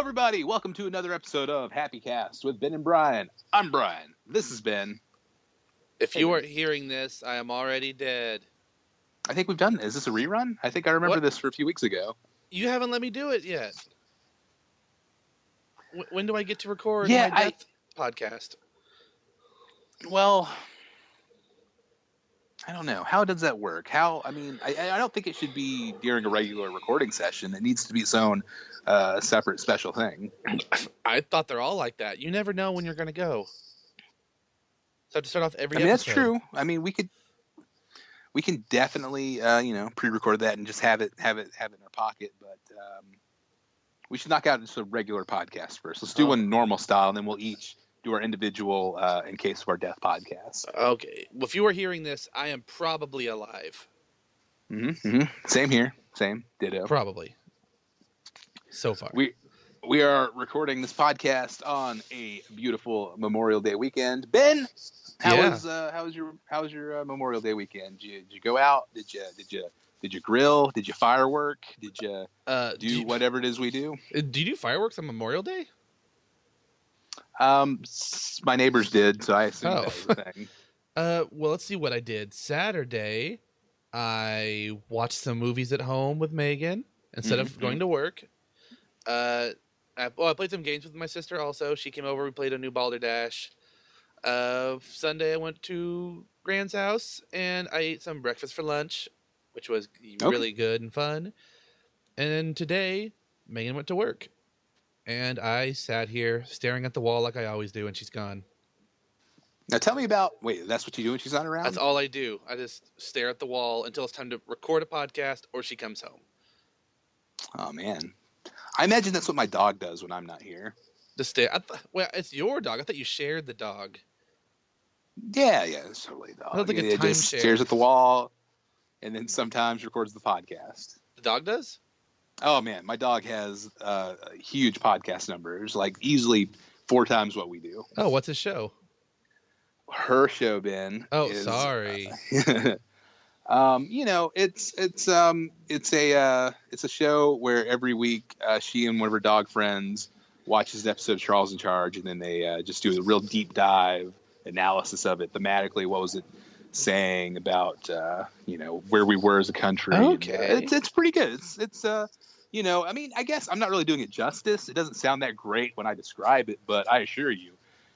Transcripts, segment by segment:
everybody. Welcome to another episode of HappyCast with Ben and Brian. I'm Brian. This is Ben. If you are hearing this, I am already dead. I think we've done. Is this a rerun? I think I remember this for a few weeks ago. You haven't let me do it yet. When do I get to record my death podcast? Well, I don't know. How does that work? I don't think it should be during a regular recording session. It needs to be its own separate special thing. I thought they're all like that. You never know when you're going to go. So I have to start off every episode. That's true. I mean, we can definitely pre-record that and just have it in our pocket, but we should knock out just a regular podcast first. Let's do one normal style, and then we'll each do our individual in case of our death podcast. Okay. Well, if you are hearing this, I am probably alive. Mm-hmm. Same here. Same. Ditto. Probably. So far. We are recording this podcast on a beautiful Memorial Day weekend. Ben, how was your Memorial Day weekend? Did you go out? Did you grill? Did you firework? Did you do whatever it is we do? Do you do fireworks on Memorial Day? My neighbors did, so I assume that was a thing. Well, let's see what I did. Saturday, I watched some movies at home with Megan instead of going to work. I played some games with my sister also. She came over, we played a new Balderdash. Sunday, I went to Grand's house, and I ate some breakfast for lunch, which was really good and fun. And then today, Megan went to work. And I sat here staring at the wall like I always do, and she's gone. Now tell me about... Wait, that's what you do when she's not around? That's all I do. I just stare at the wall until it's time to record a podcast or she comes home. Oh, man. I imagine that's what my dog does when I'm not here. Just stare. Well, it's your dog. I thought you shared the dog. Yeah, it's totally a dog. It like it just stares at the wall and then sometimes records the podcast. The dog does? Oh, man, my dog has huge podcast numbers, like easily 4 times what we do. Oh, what's his show? Her show, Ben. Oh, sorry. It's a show where every week she and one of her dog friends watches an episode of Charles in Charge, and then they just do a real deep dive analysis of it thematically. What was it saying about where we were as a country? Okay, it's pretty good. I guess I'm not really doing it justice. It doesn't sound that great when I describe it, but I assure you,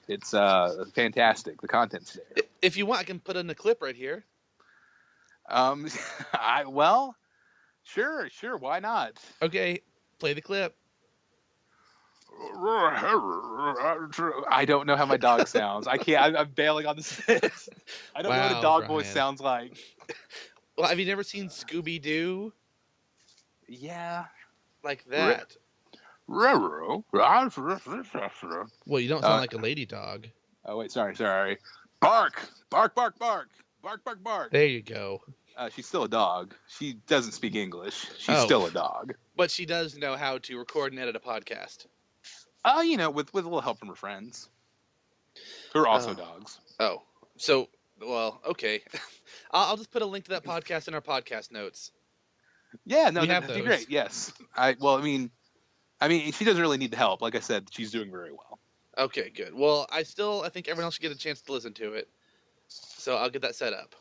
it's fantastic. The content's there. If you want, I can put in a clip right here. Sure. Why not? Okay, play the clip. I don't know how my dog sounds. I can't. I'm bailing on this. I don't know what a dog voice sounds like. Well, have you never seen Scooby-Doo? Yeah. Like that. Well, you don't sound like a lady dog. Oh, wait, sorry. Bark! Bark, bark, bark! Bark, bark, bark! There you go. She's still a dog. She doesn't speak English. She's still a dog. But she does know how to record and edit a podcast. With a little help from her friends. Who are also dogs. Oh. So, well, okay. I'll just put a link to that podcast in our podcast notes. Yeah, no, that'd be great. Yes. She doesn't really need the help. Like I said, she's doing very well. Okay, good. Well, I think everyone else should get a chance to listen to it. So I'll get that set up.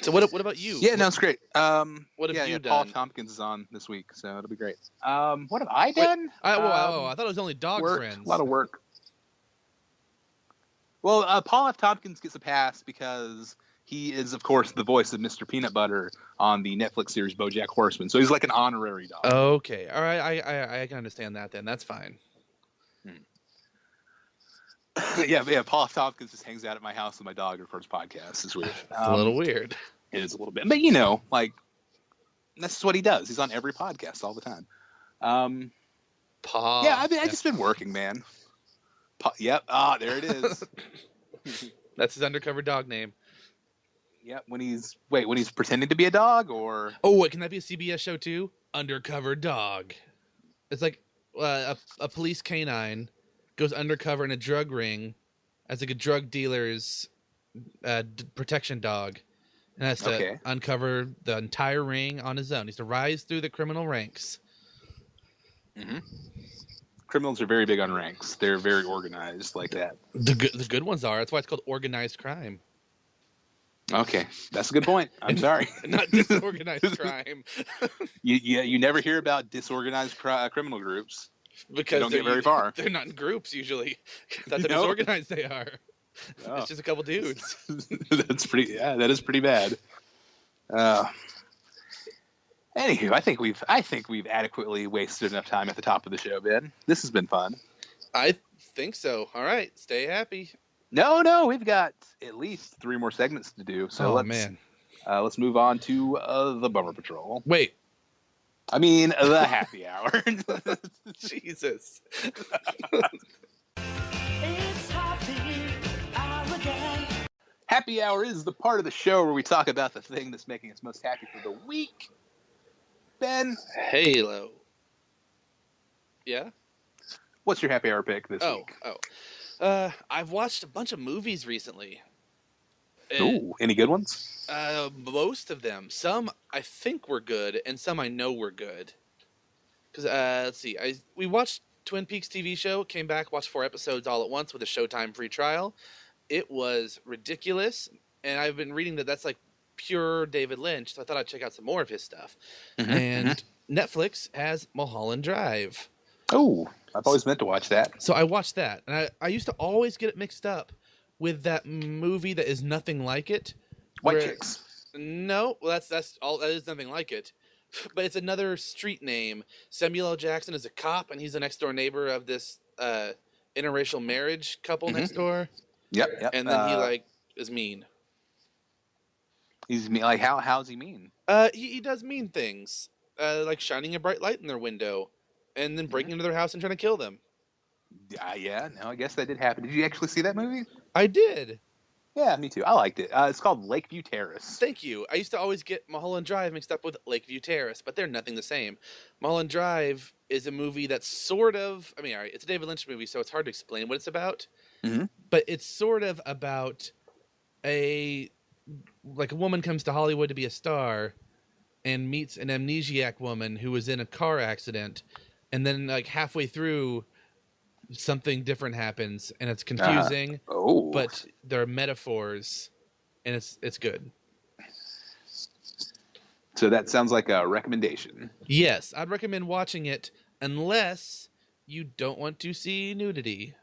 So what about you? Yeah, no, it's great. What have you done? Paul Tompkins is on this week, so it'll be great. What have I done? I thought it was only dog friends. A lot of work. Well, Paul F. Tompkins gets a pass because he is, of course, the voice of Mr. Peanut Butter on the Netflix series BoJack Horseman. So he's like an honorary dog. Okay. All right. I can understand that then. That's fine. Yeah. Paul F. Tompkins just hangs out at my house with my dog and records podcasts. It's weird. It's a little weird. It is a little bit. But, that's just what he does. He's on every podcast all the time. Paul. Yeah, I've just been working, man. Yep. There it is. That's his Undercover Dog name. Yeah, when he's pretending to be a dog, or... Oh, wait, can that be a CBS show too? Undercover Dog. It's like a police canine goes undercover in a drug ring as like a drug dealer's protection dog, and has to uncover the entire ring on his own. He has to rise through the criminal ranks. Mm-hmm. Criminals are very big on ranks. They're very organized like that. The good ones are. That's why it's called organized crime. Okay, that's a good point. I'm sorry. Not disorganized crime. You never hear about disorganized criminal groups. Because they don't get very far. They're not in groups usually. That's how No. disorganized they are. Oh. It's just a couple dudes. That's pretty. Yeah, that is pretty bad. Anywho, I think we've adequately wasted enough time at the top of the show, Ben. This has been fun. I think so. All right, stay happy. No, we've got at least 3 more segments to do. So let's move on to the Bummer Patrol. Wait. I mean, the happy hour. Jesus. It's happy hour again. Happy hour is the part of the show where we talk about the thing that's making us most happy for the week. Ben? Halo. Yeah? What's your happy hour pick this week? I've watched a bunch of movies recently. Ooh, any good ones? Most of them. Some I think were good, and some I know were good. Because let's see, we watched Twin Peaks TV show, came back, watched 4 episodes all at once with a Showtime free trial. It was ridiculous, and I've been reading that's like pure David Lynch, so I thought I'd check out some more of his stuff. And Netflix has Mulholland Drive. Oh, I've always meant to watch that. So I watched that, and I used to always get it mixed up with that movie that is nothing like it. White Chicks. No, well, that's all. That is nothing like it, but it's another street name. Samuel L. Jackson is a cop, and he's a next door neighbor of this interracial marriage couple next door. Yep. And then he is mean. He's mean. Like how's he mean? He does mean things, like shining a bright light in their window, and then breaking into their house and trying to kill them. Yeah. No, I guess that did happen. Did you actually see that movie? I did. Yeah, me too. I liked it. It's called Lakeview Terrace. Thank you. I used to always get Mulholland Drive mixed up with Lakeview Terrace, but they're nothing the same. Mulholland Drive is a movie that's sort of... I mean, all right, it's a David Lynch movie, so it's hard to explain what it's about. But it's sort of about a woman comes to Hollywood to be a star and meets an amnesiac woman who was in a car accident, and then halfway through... something different happens, and it's confusing. But there are metaphors, and it's good. So that sounds like a recommendation. Yes, I'd recommend watching it unless you don't want to see nudity.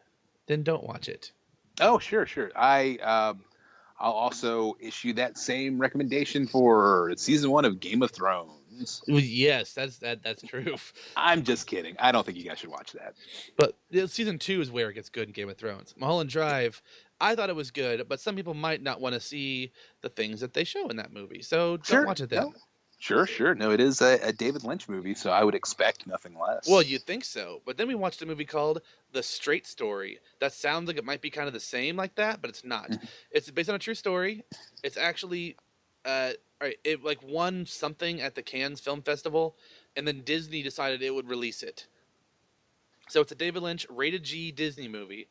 Then don't watch it. Oh, sure. I'll also issue that same recommendation for season 1 of Game of Thrones. Yes, that's true. I'm just kidding. I don't think you guys should watch that. But season 2 is where it gets good in Game of Thrones. Mulholland Drive, I thought it was good, but some people might not want to see the things that they show in that movie, so don't watch it then. No. Sure. No, it is a David Lynch movie, so I would expect nothing less. Well, you'd think so, but then we watched a movie called The Straight Story. That sounds like it might be kind of the same like that, but it's not. It's based on a true story. It's actually... it won something at the Cannes Film Festival, and then Disney decided it would release it. So it's a David Lynch rated G Disney movie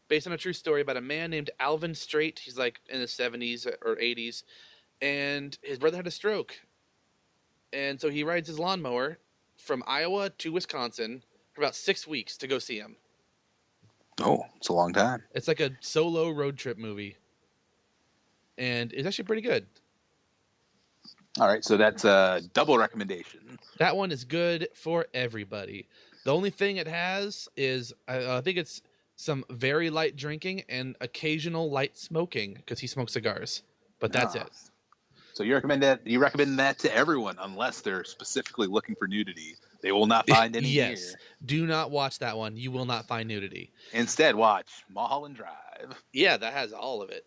based on a true story about a man named Alvin Straight. He's in his 70s or 80s, and his brother had a stroke. And so he rides his lawnmower from Iowa to Wisconsin for about 6 weeks to go see him. Oh, it's a long time. It's like a solo road trip movie. And it's actually pretty good. All right, so that's a double recommendation. That one is good for everybody. The only thing it has is, I think it's some very light drinking and occasional light smoking, because he smokes cigars. But that's it. So you recommend that to everyone, unless they're specifically looking for nudity. They will not find any here. Yes. Do not watch that one. You will not find nudity. Instead, watch Mulholland Drive. Yeah, that has all of it.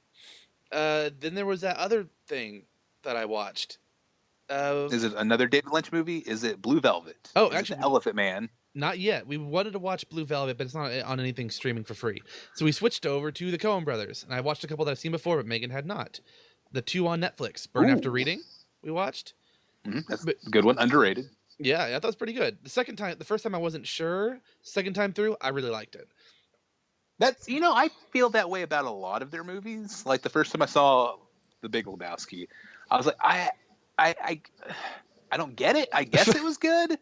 Then there was that other thing that I watched. Is it another David Lynch movie? Is it Blue Velvet? Oh, is actually, it Elephant Man? Not yet. We wanted to watch Blue Velvet, but it's not on anything streaming for free. So we switched over to the Coen Brothers, and I watched a couple that I've seen before, but Megan had not. The 2 on Netflix, Burn After Reading, we watched. That's a good one, underrated. Yeah, I thought it was pretty good. The first time I wasn't sure. Second time through, I really liked it. That's I feel that way about a lot of their movies. Like the first time I saw The Big Lebowski, I was like, I don't get it. I guess it was good,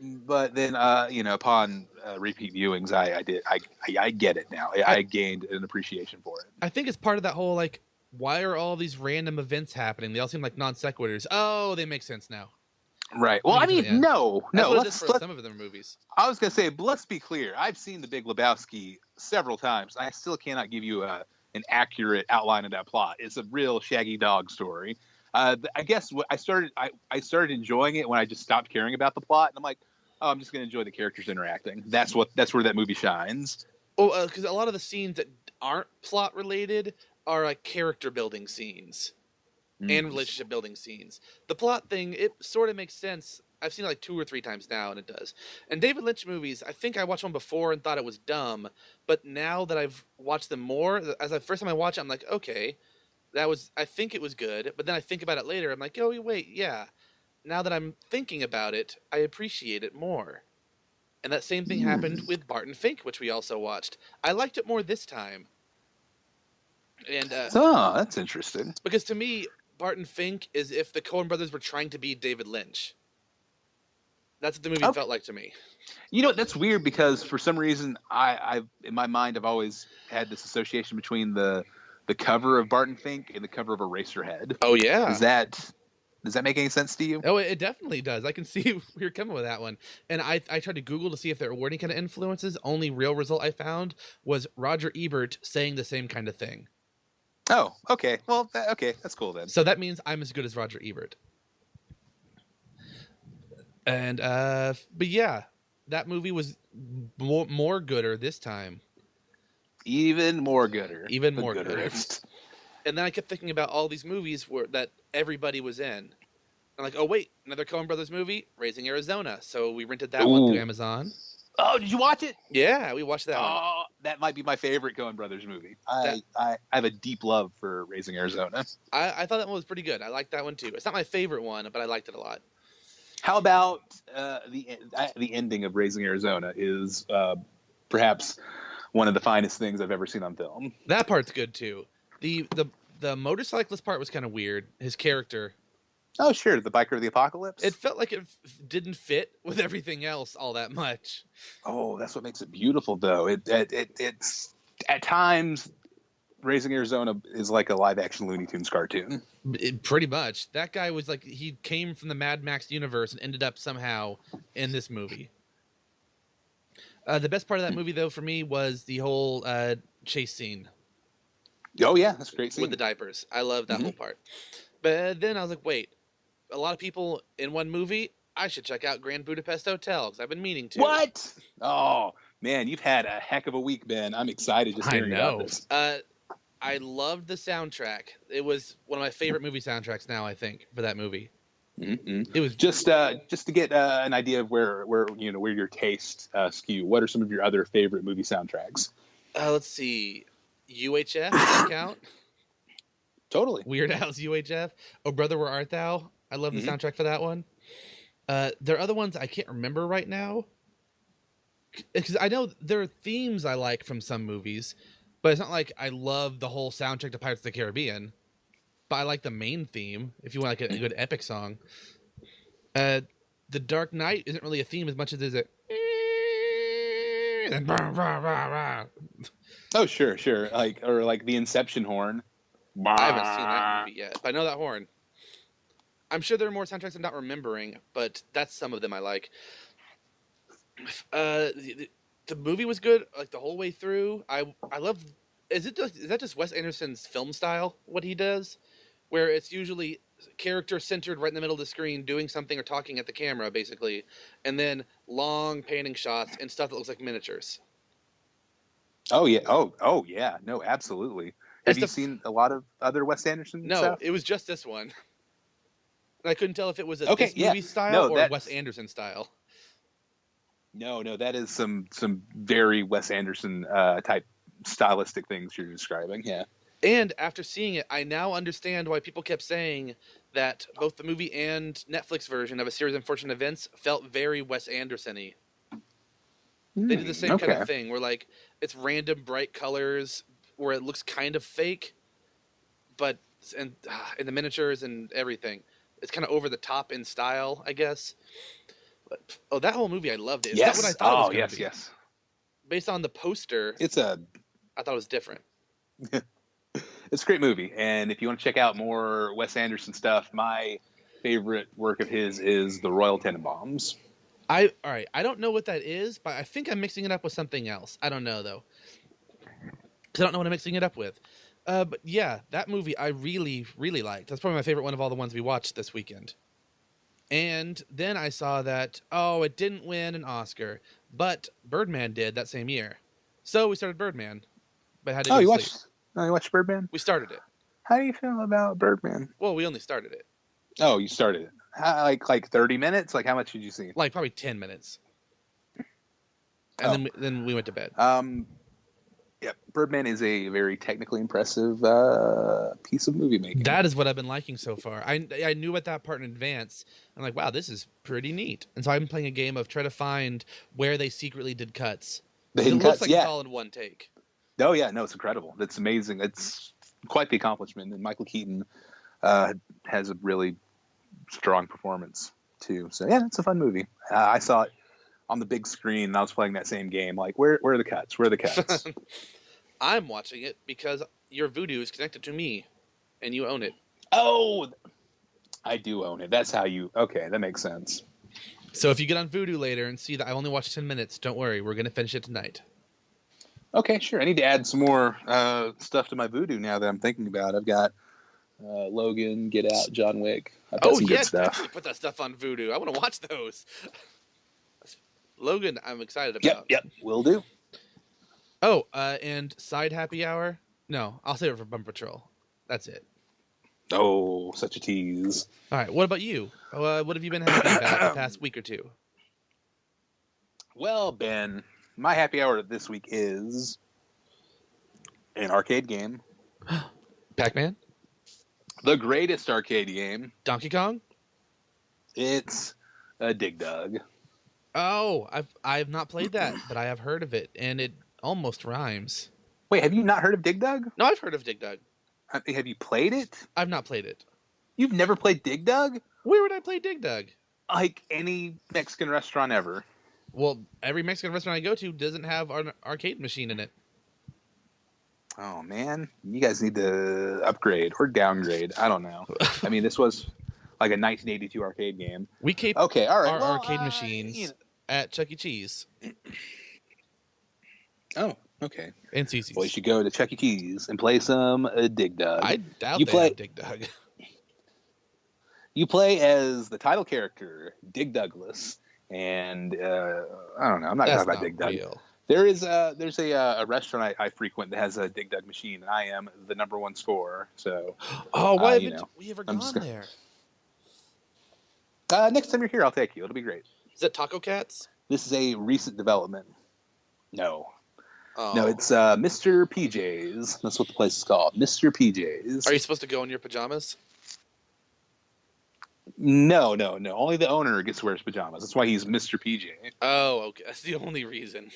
but then upon repeat viewings, I get it now. I gained an appreciation for it. I think it's part of that whole like, why are all these random events happening? They all seem like non sequiturs. Oh, they make sense now. Right. Well, I mean, no. That's what it is for some of their movies. I was gonna say, but let's be clear. I've seen The Big Lebowski several times. I still cannot give you an accurate outline of that plot. It's a real Shaggy Dog story. I guess I started enjoying it when I just stopped caring about the plot, and I'm like, oh, I'm just gonna enjoy the characters interacting. That's where that movie shines. Oh, because a lot of the scenes that aren't plot related are like character building scenes and relationship building scenes. The plot thing, it sort of makes sense. I've seen it like 2 or 3 times now, and it does. And David Lynch movies, I think I watched one before and thought it was dumb, but now that I've watched them more, first time I watch it, I'm like, okay, I think it was good, but then I think about it later, I'm like, oh, wait, yeah. Now that I'm thinking about it, I appreciate it more. And that same thing happened with Barton Fink, which we also watched. I liked it more this time. And that's interesting. Because to me, Barton Fink is if the Coen brothers were trying to be David Lynch. That's what the movie felt like to me. You know, that's weird because for some reason, I in my mind, I've always had this association between the cover of Barton Fink and the cover of Eraserhead. Oh, yeah. Does that make any sense to you? Oh, it definitely does. I can see where you're coming with that one. And I tried to Google to see if there were any kind of influences. Only real result I found was Roger Ebert saying the same kind of thing. Oh, okay. Well, okay, that's cool then. So that means I'm as good as Roger Ebert. And but yeah, that movie was more gooder this time. Even more gooder. Even more gooder. And then I kept thinking about all these movies that everybody was in. I'm like, oh wait, another Coen Brothers movie, Raising Arizona. So we rented that one through Amazon. Oh, did you watch it? Yeah, we watched that one. Oh, that might be my favorite Coen Brothers movie. I have a deep love for Raising Arizona. I thought that one was pretty good. I liked that one too. It's not my favorite one, but I liked it a lot. How about the ending of Raising Arizona is perhaps one of the finest things I've ever seen on film. That part's good too. The motorcyclist part was kind of weird. His character. Oh, sure. The Biker of the Apocalypse. It felt like it didn't fit with everything else all that much. Oh, that's what makes it beautiful, though. It's at times, Raising Arizona is like a live-action Looney Tunes cartoon. Pretty much. That guy was like, he came from the Mad Max universe and ended up somehow in this movie. The best part of that movie, though, for me, was the whole chase scene. Oh, yeah. That's a great scene. With the diapers. I love that whole part. But then I was like, wait. A lot of people in one movie, I should check out Grand Budapest Hotel because I've been meaning to. What? Oh, man, you've had a heck of a week, Ben. I'm excited just hearing about this. I loved the soundtrack. It was one of my favorite movie soundtracks now, I think, for that movie. Mm-hmm. It was just to get an idea of where your taste skew. What are some of your other favorite movie soundtracks? Let's see. UHF, does that count? Totally. Weird Al's UHF. Oh, Brother, Where Art Thou? I love the soundtrack for that one. There are other ones I can't remember right now. Because I know there are themes I like from some movies, but it's not like I love the whole soundtrack to Pirates of the Caribbean. But I like the main theme, if you want like a good epic song. The Dark Knight isn't really a theme as much as it is Oh, sure. Like the Inception horn. I haven't seen that movie yet, but I know that horn. I'm sure there are more soundtracks I'm not remembering, but that's some of them I like. The movie was good, like the whole way through. I love. Is that just Wes Anderson's film style? What he does, where it's usually character centered right in the middle of the screen, doing something or talking at the camera, basically, and then long panning shots and stuff that looks like miniatures. Oh yeah. Oh yeah. No, absolutely. Have you seen a lot of other Wes Anderson stuff? No, it was just this one. And I couldn't tell if it was this movie style or Wes Anderson style. No, that is some very Wes Anderson type stylistic things you're describing. Yeah. And after seeing it, I now understand why people kept saying that both the movie and Netflix version of A Series of Unfortunate Events felt very Wes Anderson-y. They did the same kind of thing, where like it's random bright colors, where it looks kind of fake, but in the miniatures and everything, it's kind of over the top in style, I guess. Oh, that whole movie, I loved it. It's Yes. not what I thought it was going to be. Yes. Based on the poster, It's a I thought it was different. it's a great movie, and if you want to check out more Wes Anderson stuff, my favorite work of his is The Royal Tenenbaums. All right. I don't know what that is, but I think I'm mixing it up with something else. I don't know though, because I don't know what I'm mixing it up with. But yeah, that movie I really, really liked. That's probably my favorite one of all the ones we watched this weekend. And then I saw that it didn't win an Oscar, but Birdman did that same year. So we started Birdman, but had to go to sleep. You watched Birdman? We started it. How do you feel about Birdman? Well, we only started it. Oh, you started it. Like 30 minutes? Like how much did you see? Like probably 10 minutes. And then we went to bed. Yeah, Birdman is a very technically impressive piece of movie making. That is what I've been liking so far. I knew at that part in advance. I'm like, wow, this is pretty neat. And so I've been playing a game of try to find where they secretly did cuts. The hidden it looks cuts, like yeah. it's all in one take. Oh yeah, no, it's incredible. It's amazing. It's quite the accomplishment. And Michael Keaton has a really strong performance too. So yeah, it's a fun movie. I saw it on the big screen, and I was playing that same game. Like, where are the cuts? Where are the cuts? I'm watching it because your Voodoo is connected to me, and you own it. Oh, I do own it. That's how you... Okay, that makes sense. So if you get on Voodoo later and see that I only watched 10 minutes, don't worry. We're going to finish it tonight. Okay, sure. I need to add some more stuff to my Voodoo now that I'm thinking about it. I've got Logan, Get Out, John Wick. I've got some good stuff. Definitely put that stuff on Voodoo. I want to watch those. Logan, I'm excited about. Yep, will do. Oh, and side happy hour? No, I'll save it for Bumper Patrol. That's it. Oh, such a tease. All right, what about you? What have you been happy about the past week or two? Well, Ben, my happy hour this week is an arcade game. Pac-Man? The greatest arcade game. Donkey Kong? It's a Dig Dug. Oh, I've not played that, but I have heard of it, and it almost rhymes. Wait, have you not heard of Dig Dug? No, I've heard of Dig Dug. Have you played it? I've not played it. You've never played Dig Dug? Where would I play Dig Dug? Like any Mexican restaurant ever. Well, every Mexican restaurant I go to doesn't have an arcade machine in it. Oh, man. You guys need to upgrade or downgrade. I don't know. I mean, this was like a 1982 arcade game. We keep okay, all right. our arcade machines at Chuck E. Cheese. Oh, okay. And Cece's. Well, you should go to Chuck E. Cheese and play some Dig Dug. I doubt they have Dig Dug. You play as the title character, Dig Douglas, and I don't know. I'm not talking about Dig Dug. Real. There's a restaurant I frequent that has a Dig Dug machine, and I am the #1 scorer. So, why haven't we ever gone there? Next time you're here, I'll take you. It'll be great. Is it Taco Cats? This is a recent development. No. Oh. No, it's Mr. PJ's. That's what the place is called. Mr. PJ's. Are you supposed to go in your pajamas? No. Only the owner gets to wear his pajamas. That's why he's Mr. PJ. Oh, okay. That's the only reason.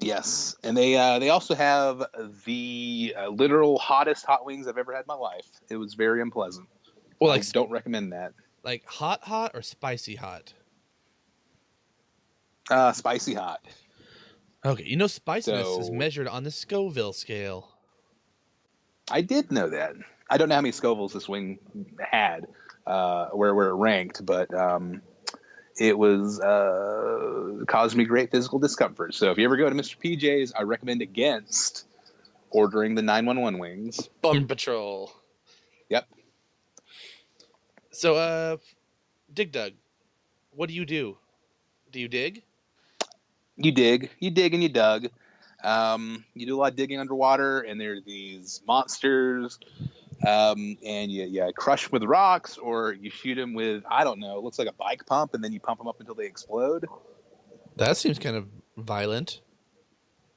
Yes, and they also have the literal hottest hot wings I've ever had in my life. It was very unpleasant. Well, I don't recommend that. Like hot or spicy hot? Spicy hot. Okay, you know spiciness is measured on the Scoville scale. I did know that. I don't know how many Scovilles this wing had, where it ranked, but it was caused me great physical discomfort. So if you ever go to Mr. PJ's, I recommend against ordering the 911 wings. Bum Patrol. Yep. So, Dig Dug, what do? Do you dig? You dig and you dug. You do a lot of digging underwater, and there are these monsters, and you crush them with rocks, or you shoot them with, I don't know, it looks like a bike pump, and then you pump them up until they explode. That seems kind of violent.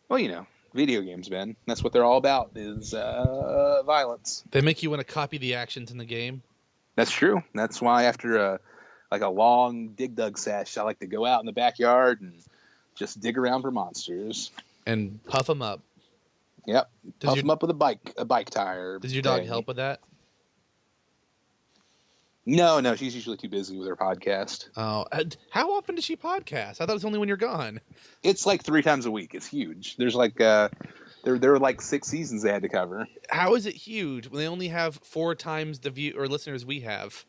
Well, you know, video games, Ben. That's what they're all about, is violence. They make you want to copy the actions in the game? That's true. That's why after a long Dig Dug sesh, I like to go out in the backyard and just dig around for monsters. And puff them up. Yep. Puff them up with a bike tire. Does your dog help with that? No, she's usually too busy with her podcast. Oh, how often does she podcast? I thought it was only when you're gone. It's like 3 times a week. It's huge. There's like there were like 6 seasons they had to cover. How is it huge when they only have 4 times the view or listeners we have?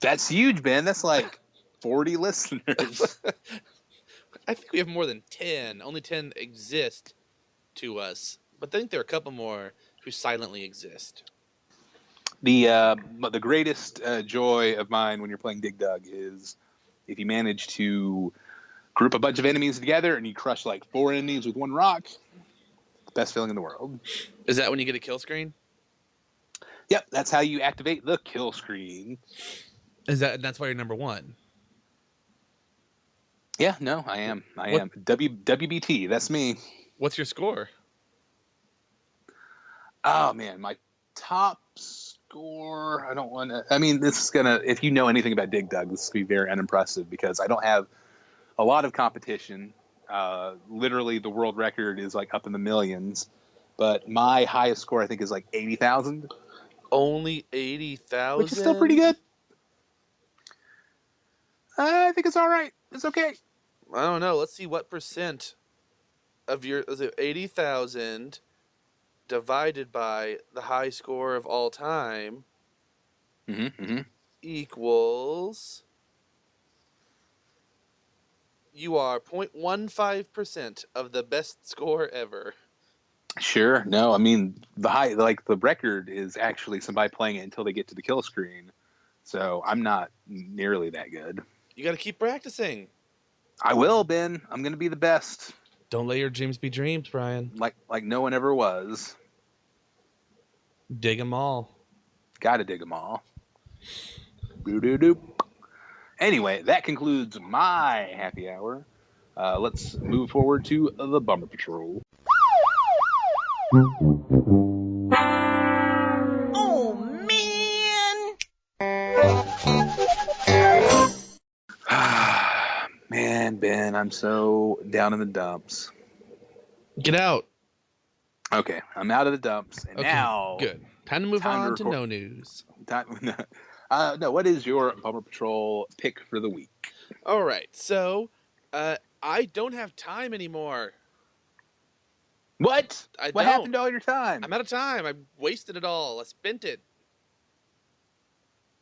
That's huge, Ben. That's like 40 listeners. I think we have more than 10. Only 10 exist to us, but I think there are a couple more who silently exist. The greatest joy of mine when you're playing Dig Dug is if you manage to group a bunch of enemies together and you crush like 4 enemies with 1 rock. Best feeling in the world. Is that when you get a kill screen? Yep, that's how you activate the kill screen. That's why you're number 1? Yeah, no, I am. WBT, that's me. What's your score? Oh man, my top score. I don't want to. I mean, this is gonna. If you know anything about Dig Dug, this is gonna be very unimpressive because I don't have a lot of competition. Literally, the world record is like up in the millions, but my highest score I think is like 80,000. Only 80,000, which is still pretty good. I think it's all right. It's okay. I don't know. Let's see what percent of your 80,000 divided by the high score of all time equals. You are 0.15% of the best score ever. Sure. No, I mean the record is actually somebody playing it until they get to the kill screen. So I'm not nearly that good. You got to keep practicing. I will, Ben. I'm going to be the best. Don't let your dreams be dreams, Brian. Like no one ever was. Dig them all. Got to dig them all. Boo-doo-doo. Anyway, that concludes my happy hour. Let's move forward to the Bummer Patrol. Oh, man! Man, Ben, I'm so down in the dumps. Get out. Okay, I'm out of the dumps, and Okay, now good. Time to move on to no news. No, what is your Bummer Patrol pick for the week? All right, so I don't have time anymore. What? I What don't. happened to all your time? I'm out of time. I wasted it all. I spent it.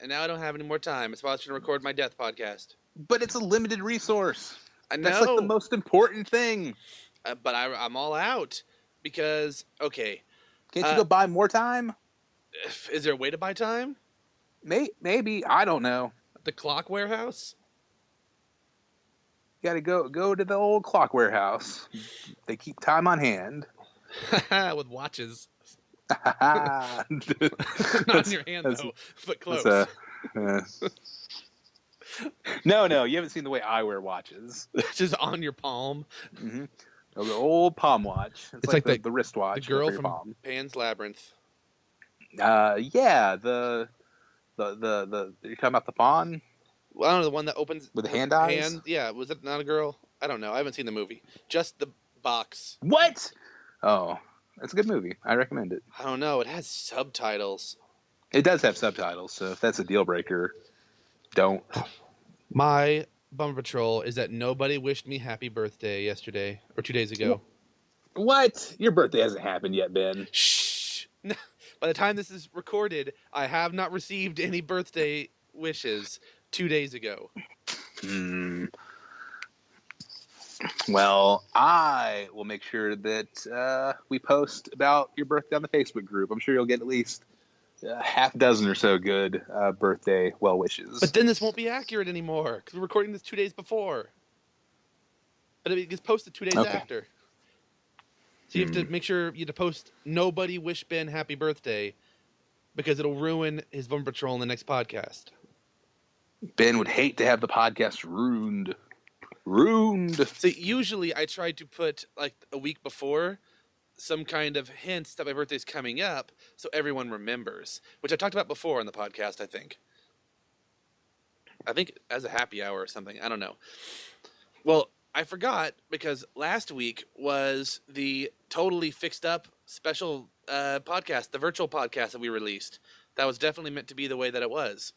And now I don't have any more time. That's why I was trying to record my death podcast. But it's a limited resource. I know. That's like the most important thing. But I'm all out because, okay. Can't you go buy more time? Is there a way to buy time? Maybe. I don't know. The clock warehouse? You got to go to the old clock warehouse. They keep time on hand. With watches. Not Not in your hand, though, but close. No, you haven't seen the way I wear watches. Just on your palm. Mm-hmm. Oh, the old palm watch. It's like the wristwatch. The girl for your palm. Pan's Labyrinth. Yeah, the you're talking about the fawn? Well, I don't know, the one that opens with the hand eyes? Yeah, was it not a girl? I don't know. I haven't seen the movie. Just the box. What? Oh, that's a good movie. I recommend it. I don't know. It has subtitles. It does have subtitles, so if that's a deal breaker, don't. My Bummer Patrol is that nobody wished me happy birthday yesterday or 2 days ago. What? Your birthday hasn't happened yet, Ben. Shh. By the time this is recorded, I have not received any birthday wishes 2 days ago. Well, I will make sure that we post about your birthday on the Facebook group. I'm sure you'll get at least half a dozen or so good birthday well wishes. But then this won't be accurate anymore because we're recording this 2 days before. But it gets posted 2 days after. So you have to make sure you have to post nobody wish Ben happy birthday because it'll ruin his Bummer Patrol in the next podcast. Ben would hate to have the podcast ruined. So usually I try to put like a week before some kind of hints that my birthday's coming up so everyone remembers, which I talked about before on the podcast, I think as a happy hour or something. I don't know. Well, I forgot because last week was the totally fixed up special podcast, the virtual podcast that we released. That was definitely meant to be the way that it was.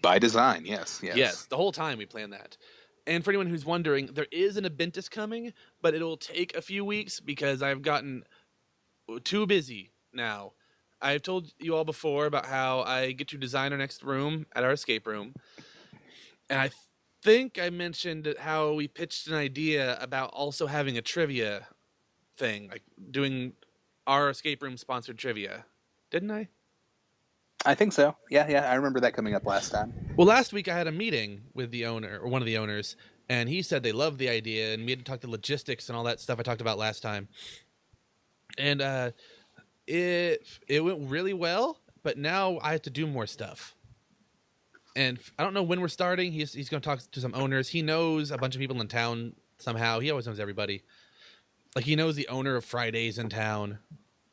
By design, yes. Yes, the whole time we planned that. And for anyone who's wondering, there is an Abentus coming, but it'll take a few weeks because I've gotten too busy now. I've told you all before about how I get to design our next room at our escape room. And I think I mentioned how we pitched an idea about also having a trivia thing, like doing our escape room sponsored trivia. Didn't I? I think so. Yeah. I remember that coming up last time. Well, last week I had a meeting with the owner, or one of the owners, and he said they loved the idea, and we had to talk to logistics and all that stuff I talked about last time. And it went really well, but now I have to do more stuff. And I don't know when we're starting. He's going to talk to some owners. He knows a bunch of people in town somehow. He always knows everybody. Like, he knows the owner of Fridays in town.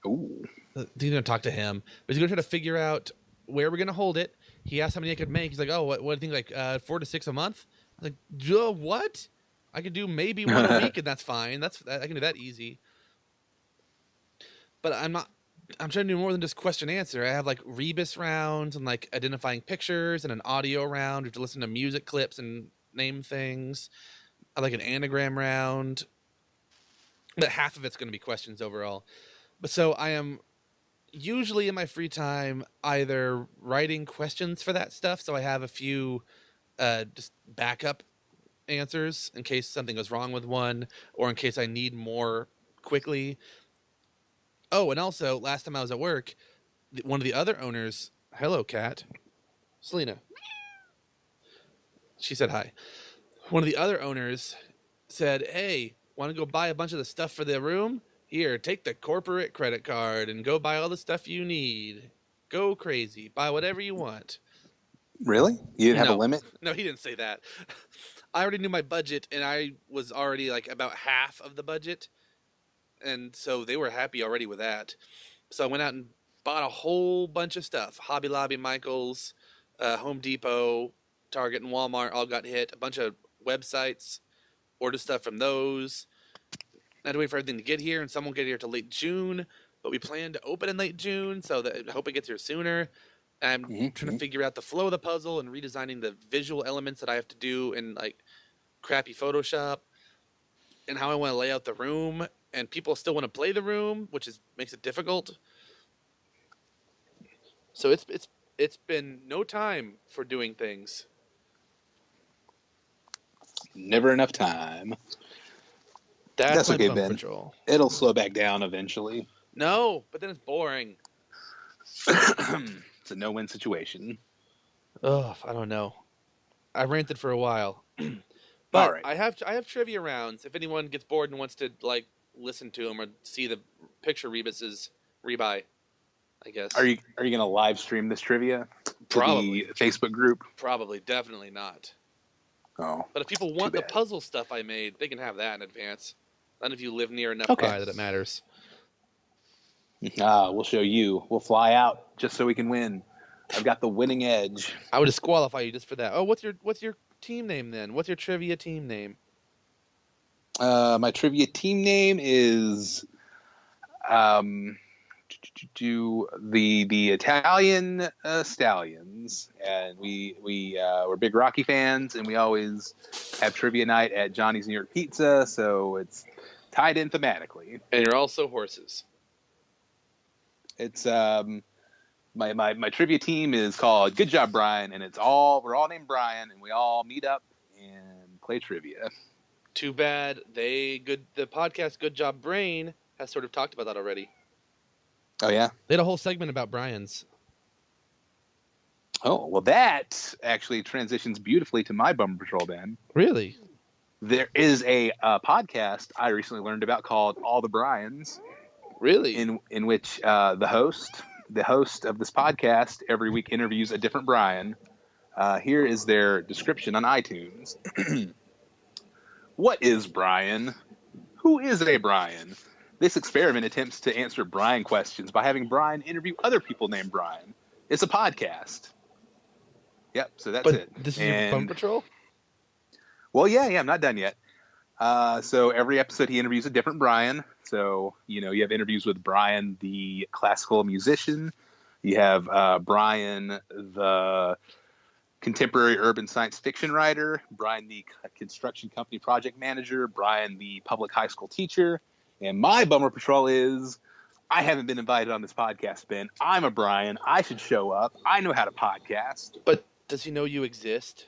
Ooh. He's going to talk to him. But he's going to try to figure out where we're going to hold it. He asked how many I could make. He's like, oh, what do you think, like 4 to 6 a month? I was like, what? I could do maybe one a week, and that's fine. I can do that easy. But I'm trying to do more than just question answer. I have like rebus rounds and like identifying pictures and an audio round. We have to listen to music clips and name things. I like an anagram round. But half of it's going to be questions overall. But so I am usually in my free time either writing questions for that stuff, so I have a few just backup answers in case something goes wrong with one, or in case I need more quickly. Oh, and also, last time I was at work, one of the other owners, hello, cat, Selena. She said hi. One of the other owners said, hey, want to go buy a bunch of the stuff for the room? Here, take the corporate credit card and go buy all the stuff you need. Go crazy. Buy whatever you want. Really? You didn't have a limit? No, he didn't say that. I already knew my budget, and I was already like about half of the budget. And so they were happy already with that. So I went out and bought a whole bunch of stuff. Hobby Lobby, Michael's, Home Depot, Target, and Walmart all got hit. A bunch of websites, ordered stuff from those. I had to wait for everything to get here, and some won't get here till late June. But we plan to open in late June, so I hope it gets here sooner. I'm trying to figure out the flow of the puzzle and redesigning the visual elements that I have to do in like crappy Photoshop, and how I want to lay out the room. And people still want to play the room, which makes it difficult. So it's been no time for doing things. Never enough time. That's okay, Bum Ben. Patrol. It'll slow back down eventually. No, but then it's boring. It's a no-win situation. Oh, I don't know. I ranted for a while. But right. I have trivia rounds. If anyone gets bored and wants to like listen to them or see the picture rebuses rebuy, I guess. Are you gonna live stream this trivia to Probably. the Facebook group? Probably, definitely not. Oh, But if people want the puzzle stuff I made, they can have that in advance. Not if you live near enough by that it matters. We'll show you. We'll fly out just so we can win. I've got the winning edge. I would disqualify you just for that. Oh, what's your team name then? What's your trivia team name? My trivia team name is the Italian Stallions, and we're big Rocky fans, and we always have trivia night at Johnny's New York Pizza, so it's tied in thematically. And you're also horses. It's my trivia team is called Good Job Brian, and we're all named Brian, and we all meet up and play trivia. Too bad the podcast Good Job Brain has sort of talked about that already. Oh yeah? They had a whole segment about Brian's. Oh, well that actually transitions beautifully to my Bum Patrol, Ben. Really? There is a podcast I recently learned about called All the Brians. Really? In which the host of this podcast every week interviews a different Brian. Here is their description on iTunes. What is Brian? Who is a Brian? This experiment attempts to answer Brian questions by having Brian interview other people named Brian. It's a podcast. Yep, so that's it. This is your Bum Patrol? Well, yeah, I'm not done yet. So every episode he interviews a different Brian. So, you have interviews with Brian, the classical musician. You have Brian, the contemporary urban science fiction writer, Brian, the construction company project manager, Brian, the public high school teacher. And my bummer patrol is I haven't been invited on this podcast, Ben. I'm a Brian. I should show up. I know how to podcast. But does he know you exist?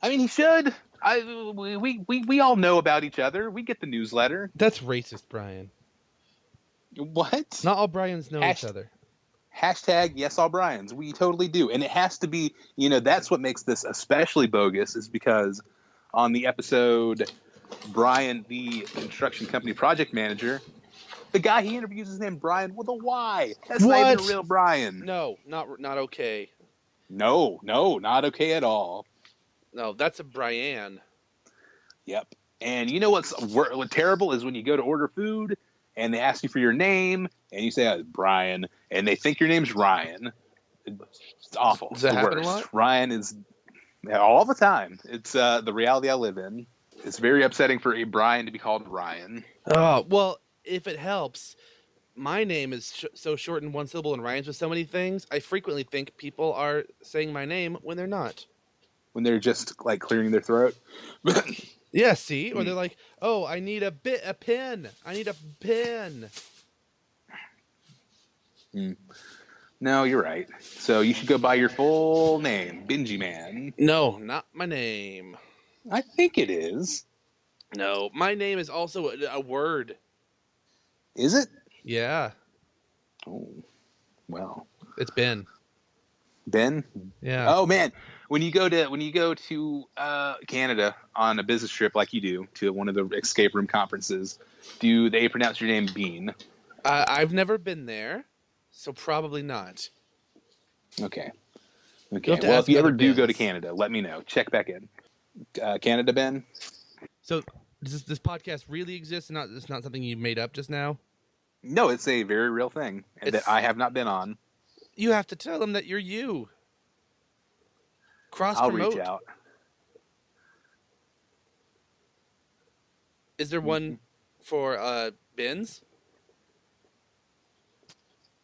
I mean, he should. We all know about each other. We get the newsletter. That's racist, Brian. What? Not all Brians know each other. Hashtag yes, all Brians. We totally do. And it has to be, that's what makes this especially bogus is because on the episode, Brian, the construction company project manager, the guy he interviews is named Brian with a Y. That's not even a real Brian. No, not okay. No, not okay at all. No, that's a Brian. Yep. And you know what's terrible is when you go to order food and they ask you for your name and you say Brian and they think your name's Ryan. It's awful. Does that happen a lot? Ryan is all the time. It's the reality I live in. It's very upsetting for a Brian to be called Ryan. Oh, well, if it helps, my name is so short in one syllable and rhymes with so many things, I frequently think people are saying my name when they're not. When they're just like clearing their throat. Yeah, see? Or they're like, oh, I need a pen. I need a pen. No, you're right. So you should go by your full name, Benji Man. No, not my name. I think it is. No, my name is also a word. Is it? Yeah. Oh, well. It's Ben. Ben? Yeah. Oh man, when you go to Canada on a business trip like you do to one of the escape room conferences, do they pronounce your name Bean? I've never been there, so probably not. Okay. Well, if you ever do go to Canada, let me know. Check back in. Canada, Ben. So does this podcast really exist? It's not something you made up just now? No, it's a very real thing that I have not been on. You have to tell them that you're you. Cross-promote. I'll reach out. Is there one for bins?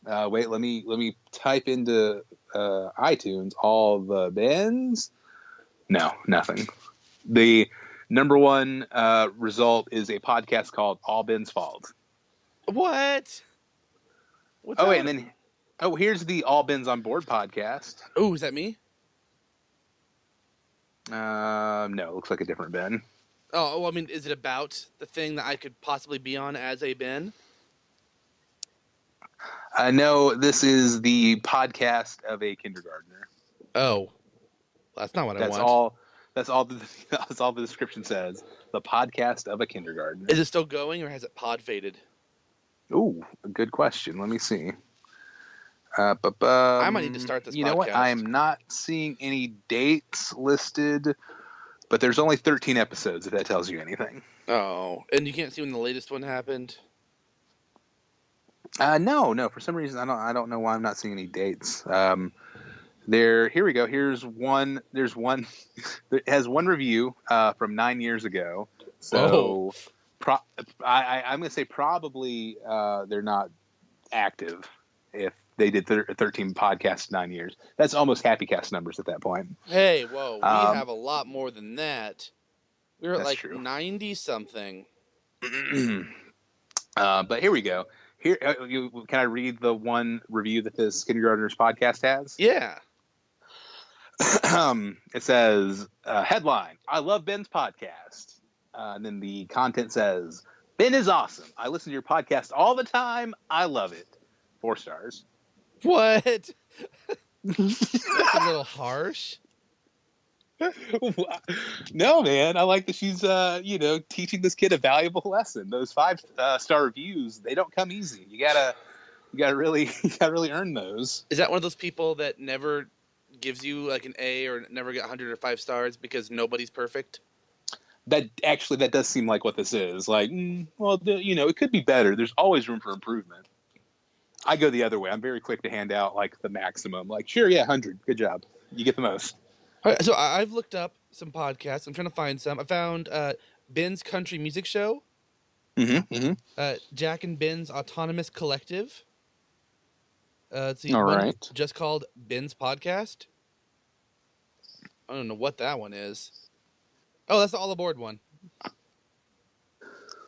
Wait, let me type into iTunes all the bins. No, nothing. The number one result is a podcast called All Ben's Fault. What? Wait, and then here's the All Ben's on Board podcast. Oh, is that me? No, it looks like a different Ben. Oh, well, I mean, is it about the thing that I could possibly be on as a Ben? No, this is the podcast of a kindergartner. Oh, that's not what I want. That's all the description says. The podcast of a kindergartner. Is it still going, or has it pod faded? Ooh, a good question. Let me see. I might need to start this podcast. You know what? I'm not seeing any dates listed, but there's only 13 episodes, if that tells you anything. Oh, and you can't see when the latest one happened? No. For some reason, I don't know why I'm not seeing any dates. Here we go. Here's one. There's one. It has one review from 9 years ago. So I'm going to say probably they're not active if they did 13 podcasts 9 years. That's almost HappyCast numbers at that point. Hey, whoa. We have a lot more than that. We were at like 90-something. But here we go. Here, can I read the one review that this Kindergartners podcast has? Yeah. It says, headline, I love Ben's podcast. And then the content says, Ben is awesome. I listen to your podcast all the time. I love it. 4 stars. What? That's a little harsh. No, man. I like that she's, teaching this kid a valuable lesson. Those 5-star reviews, they don't come easy. You gotta really earn those. Is that one of those people that never gives you like an A or never get 100 or 5 stars because nobody's perfect? That does seem like what this is. Like, it could be better. There's always room for improvement. I go the other way. I'm very quick to hand out like the maximum. Like, sure, yeah, 100. Good job. You get the most. All right, so I've looked up some podcasts. I'm trying to find some. I found Ben's Country Music Show. Jack and Ben's Autonomous Collective. Let's see. All One right. just called Ben's Podcast. I don't know what that one is. Oh, that's the All Aboard one.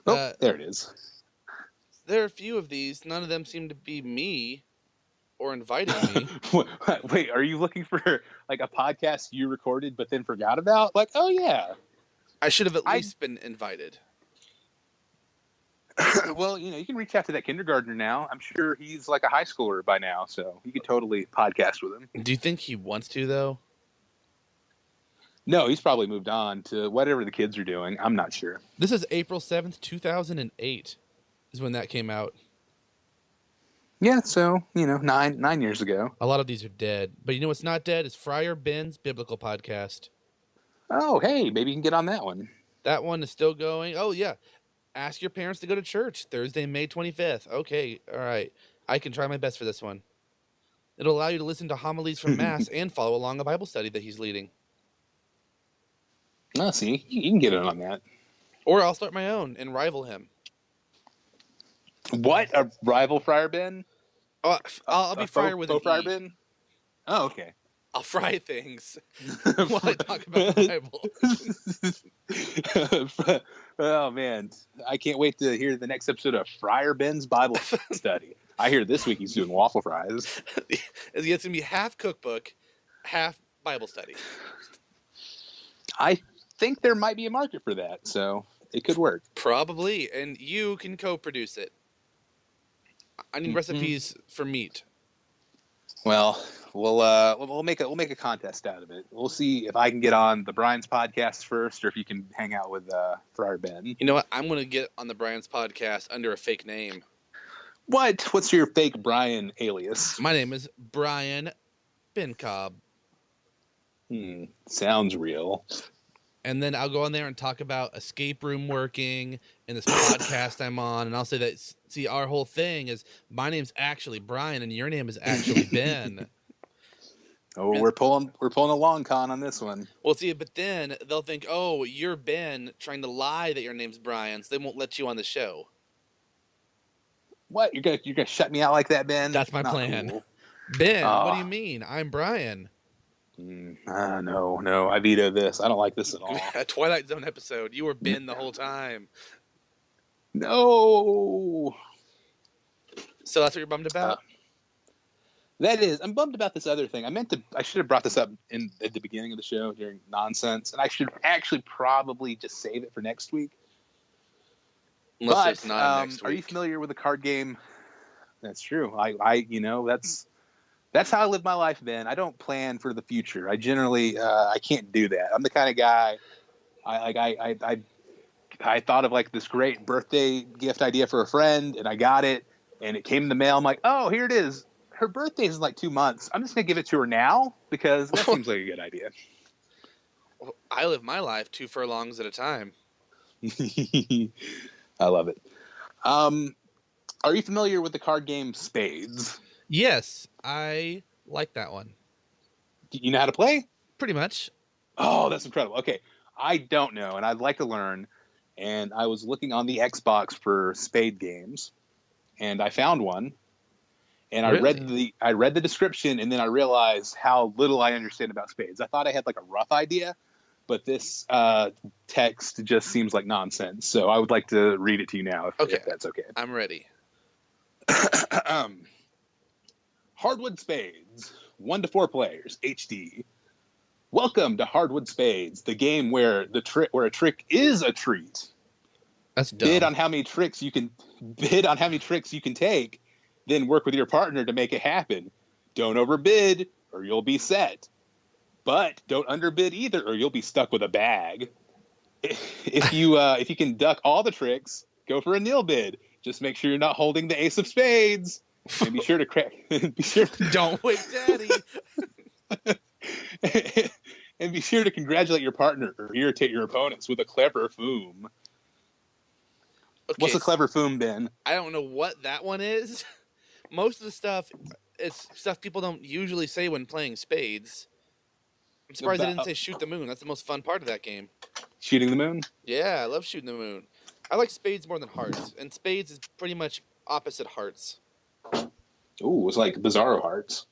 Oh, there it is. There are a few of these. None of them seem to be me or inviting me. Wait, are you looking for like a podcast you recorded but then forgot about? Like, oh yeah. I should have at least been invited. Well, you can reach out to that kindergartner now. I'm sure he's like a high schooler by now, so you could totally podcast with him. Do you think he wants to, though? No, he's probably moved on to whatever the kids are doing. I'm not sure. This is April 7th, 2008 is when that came out. Yeah, so, 9 years ago. A lot of these are dead. But you know what's not dead is Friar Ben's Biblical Podcast. Oh, hey, maybe you can get on that one. That one is still going. Oh, yeah. Ask your parents to go to church Thursday, May 25th. Okay, all right. I can try my best for this one. It'll allow you to listen to homilies from Mass and follow along a Bible study that he's leading. Oh, see, you can get in on that. Or I'll start my own and rival him. What? A rival Friar Ben? Oh, I'll be Friar with an Friar E. Ben? Oh, okay. I'll fry things while I talk about the Bible. Oh, man. I can't wait to hear the next episode of Friar Ben's Bible Study. I hear this week he's doing waffle fries. It's going to be half cookbook, half Bible study. I think there might be a market for that, so it could work. Probably, and you can co-produce it. I need recipes for meat. Well, we'll make a contest out of it. We'll see if I can get on the Brian's podcast first, or if you can hang out with Friar Ben. You know what? I'm going to get on the Brian's podcast under a fake name. What? What's your fake Brian alias? My name is Brian Bencobb. Sounds real. And then I'll go on there and talk about escape room working and this podcast I'm on. And I'll say that, see, our whole thing is my name's actually Brian and your name is actually Ben. Oh, we're pulling a long con on this one. Well, see, but then they'll think, oh, you're Ben trying to lie that your name's Brian, so they won't let you on the show. What? You're gonna shut me out like that, Ben? That's my plan. Cool. Ben, what do you mean? I'm Brian. No, I veto this. I don't like this at all. A Twilight Zone episode. You were Ben the whole time. No. So that's what you're bummed about? That is. I'm bummed about this other thing. I should have brought this up at the beginning of the show during nonsense, and I should actually probably just save it for next week. Unless it's not next week. Are you familiar with the card game? That's true. That's how I live my life, Ben. I don't plan for the future. I generally, I can't do that. I'm the kind of guy, I thought of like this great birthday gift idea for a friend, and I got it, and it came in the mail. I'm like, oh, here it is. Her birthday is in like 2 months. I'm just going to give it to her now because that seems like a good idea. I live my life 2 furlongs at a time. I love it. Are you familiar with the card game Spades? Yes, I like that one. Do you know how to play? Pretty much. Oh, that's incredible. Okay, I don't know, and I'd like to learn. And I was looking on the Xbox for spade games, and I found one. And Really? I read the description, and then I realized how little I understand about spades. I thought I had like a rough idea, but this text just seems like nonsense. So I would like to read it to you now, if that's okay. I'm ready. Hardwood Spades, 1 to 4 players, HD. Welcome to Hardwood Spades, the game where a trick is a treat. That's dumb. Bid on how many tricks you can take, then work with your partner to make it happen. Don't overbid, or you'll be set. But don't underbid either, or you'll be stuck with a bag. If you can duck all the tricks, go for a nil bid. Just make sure you're not holding the ace of spades. And be sure to crack. Don't wait, Daddy. And be sure to congratulate your partner or irritate your opponents with a clever foom. Okay, What's a clever foom, Ben? I don't know what that one is. Most of the stuff, it's stuff people don't usually say when playing spades. I'm surprised they didn't say shoot the moon. That's the most fun part of that game. Shooting the moon? Yeah, I love shooting the moon. I like spades more than hearts, and spades is pretty much opposite hearts. Ooh, it's like Bizarro Hearts.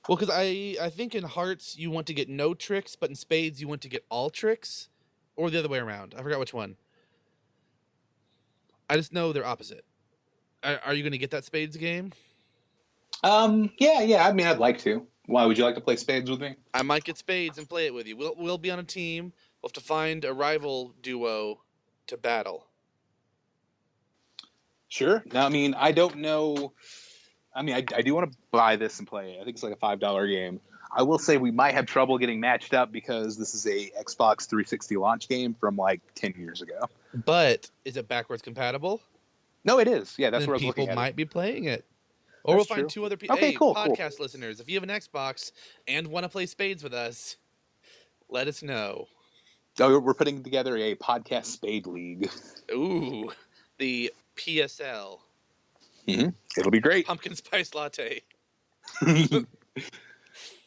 Well, because I think in hearts you want to get no tricks, but in spades you want to get all tricks, or the other way around. I forgot which one. I just know they're opposite. Are you going to get that spades game? Yeah. I mean, I'd like to. Why would you like to play spades with me? I might get spades and play it with you. We'll be on a team. We'll have to find a rival duo to battle. Sure. Now, I mean, I don't know. I mean, I do want to buy this and play it. I think it's like a $5 game. I will say we might have trouble getting matched up because this is a Xbox 360 launch game from like 10 years ago. But is it backwards compatible? No, it is. Yeah, that's Then what I was looking people at. might be playing it. Or That's we'll find true. two other people. Okay, Hey, cool. podcast listeners, if you have an Xbox and want to play spades with us, let us know. So we're putting together a podcast spade league. Ooh, the PSL. Mm-hmm. It'll be great. Pumpkin spice latte.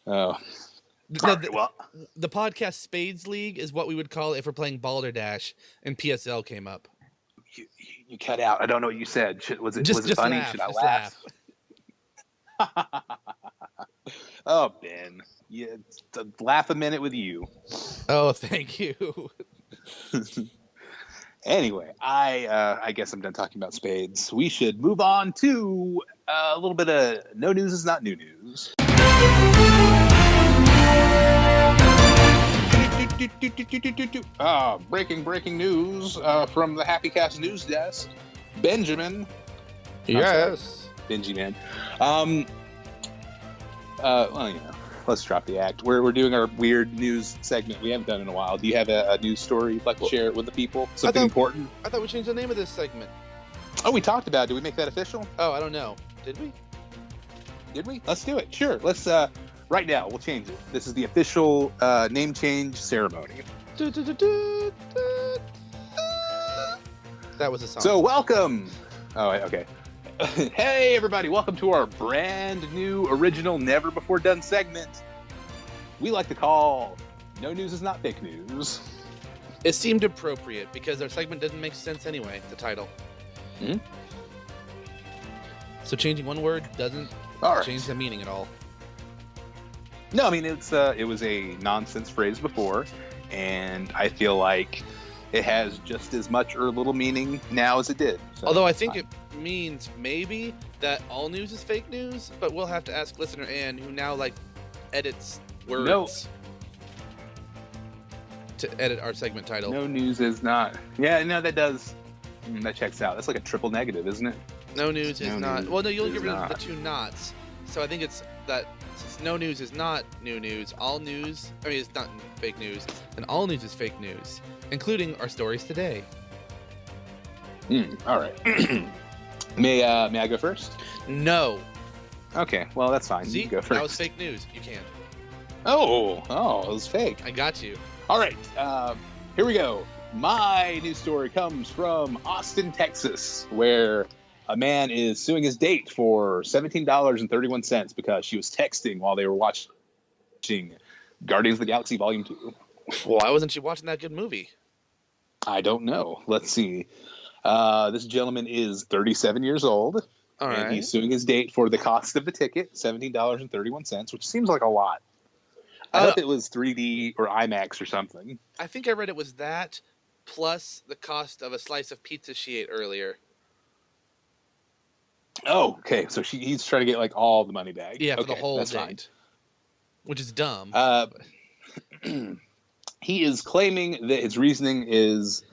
Oh. The podcast spades league is what we would call it if we're playing Balderdash and PSL came up. You cut out. I don't know what you said. Was it Just funny? laugh, Should I just laugh? Oh, Ben. Yeah, laugh a minute with you. Oh, thank you. Anyway, I guess I'm done talking about spades. We should move on to a little bit of no news is not new news. Breaking news from the HappyCast news desk. Benjamin. Yes. Benjamin. Well, let's drop the act. We're doing our weird news segment we haven't done in a while. Do you have a news story you'd like to share with the people? Something important? I thought we changed the name of this segment. Oh, we talked about it. Did we make that official? Oh, I don't know. Did we? Did we? Let's do it. Sure. Let's, right now, we'll change it. This is the official name change ceremony. That was a song. So, welcome. Oh, okay. Hey, everybody. Welcome to our brand new, original, never before done segment we like to call No News is Not Fake News. It seemed appropriate because our segment doesn't make sense anyway, the title. Mm-hmm. So changing one word doesn't change the meaning at all. No, I mean, it was a nonsense phrase before, and I feel like it has just as much or little meaning now as it did. So although I think it means maybe that all news is fake news, but we'll have to ask listener Ann, who now edits words to edit our segment title. No news is not. Yeah, no, that does. That checks out. That's like a triple negative, isn't it? No news is not. Well, no, you'll get rid of the two nots. So I think it's that since no news is not new news, all news, I mean, it's not fake news, and all news is fake news, including our stories today. All right. May I go first? No. Okay, well, that's fine. See, you go first. That was fake news. You can't. Oh, it was fake. I got you. All right, here we go. My news story comes from Austin, Texas, where a man is suing his date for $17.31 because she was texting while they were watching Guardians of the Galaxy Volume 2. Why wasn't she watching that good movie? I don't know. Let's see. This gentleman is 37 years old, and he's suing his date for the cost of the ticket, $17.31, which seems like a lot. I hope it was 3D or IMAX or something. I think I read it was that plus the cost of a slice of pizza she ate earlier. Oh, okay. So he's trying to get all the money back. Yeah, for okay, the whole that's date, fine. which is dumb. He is claiming that his reasoning is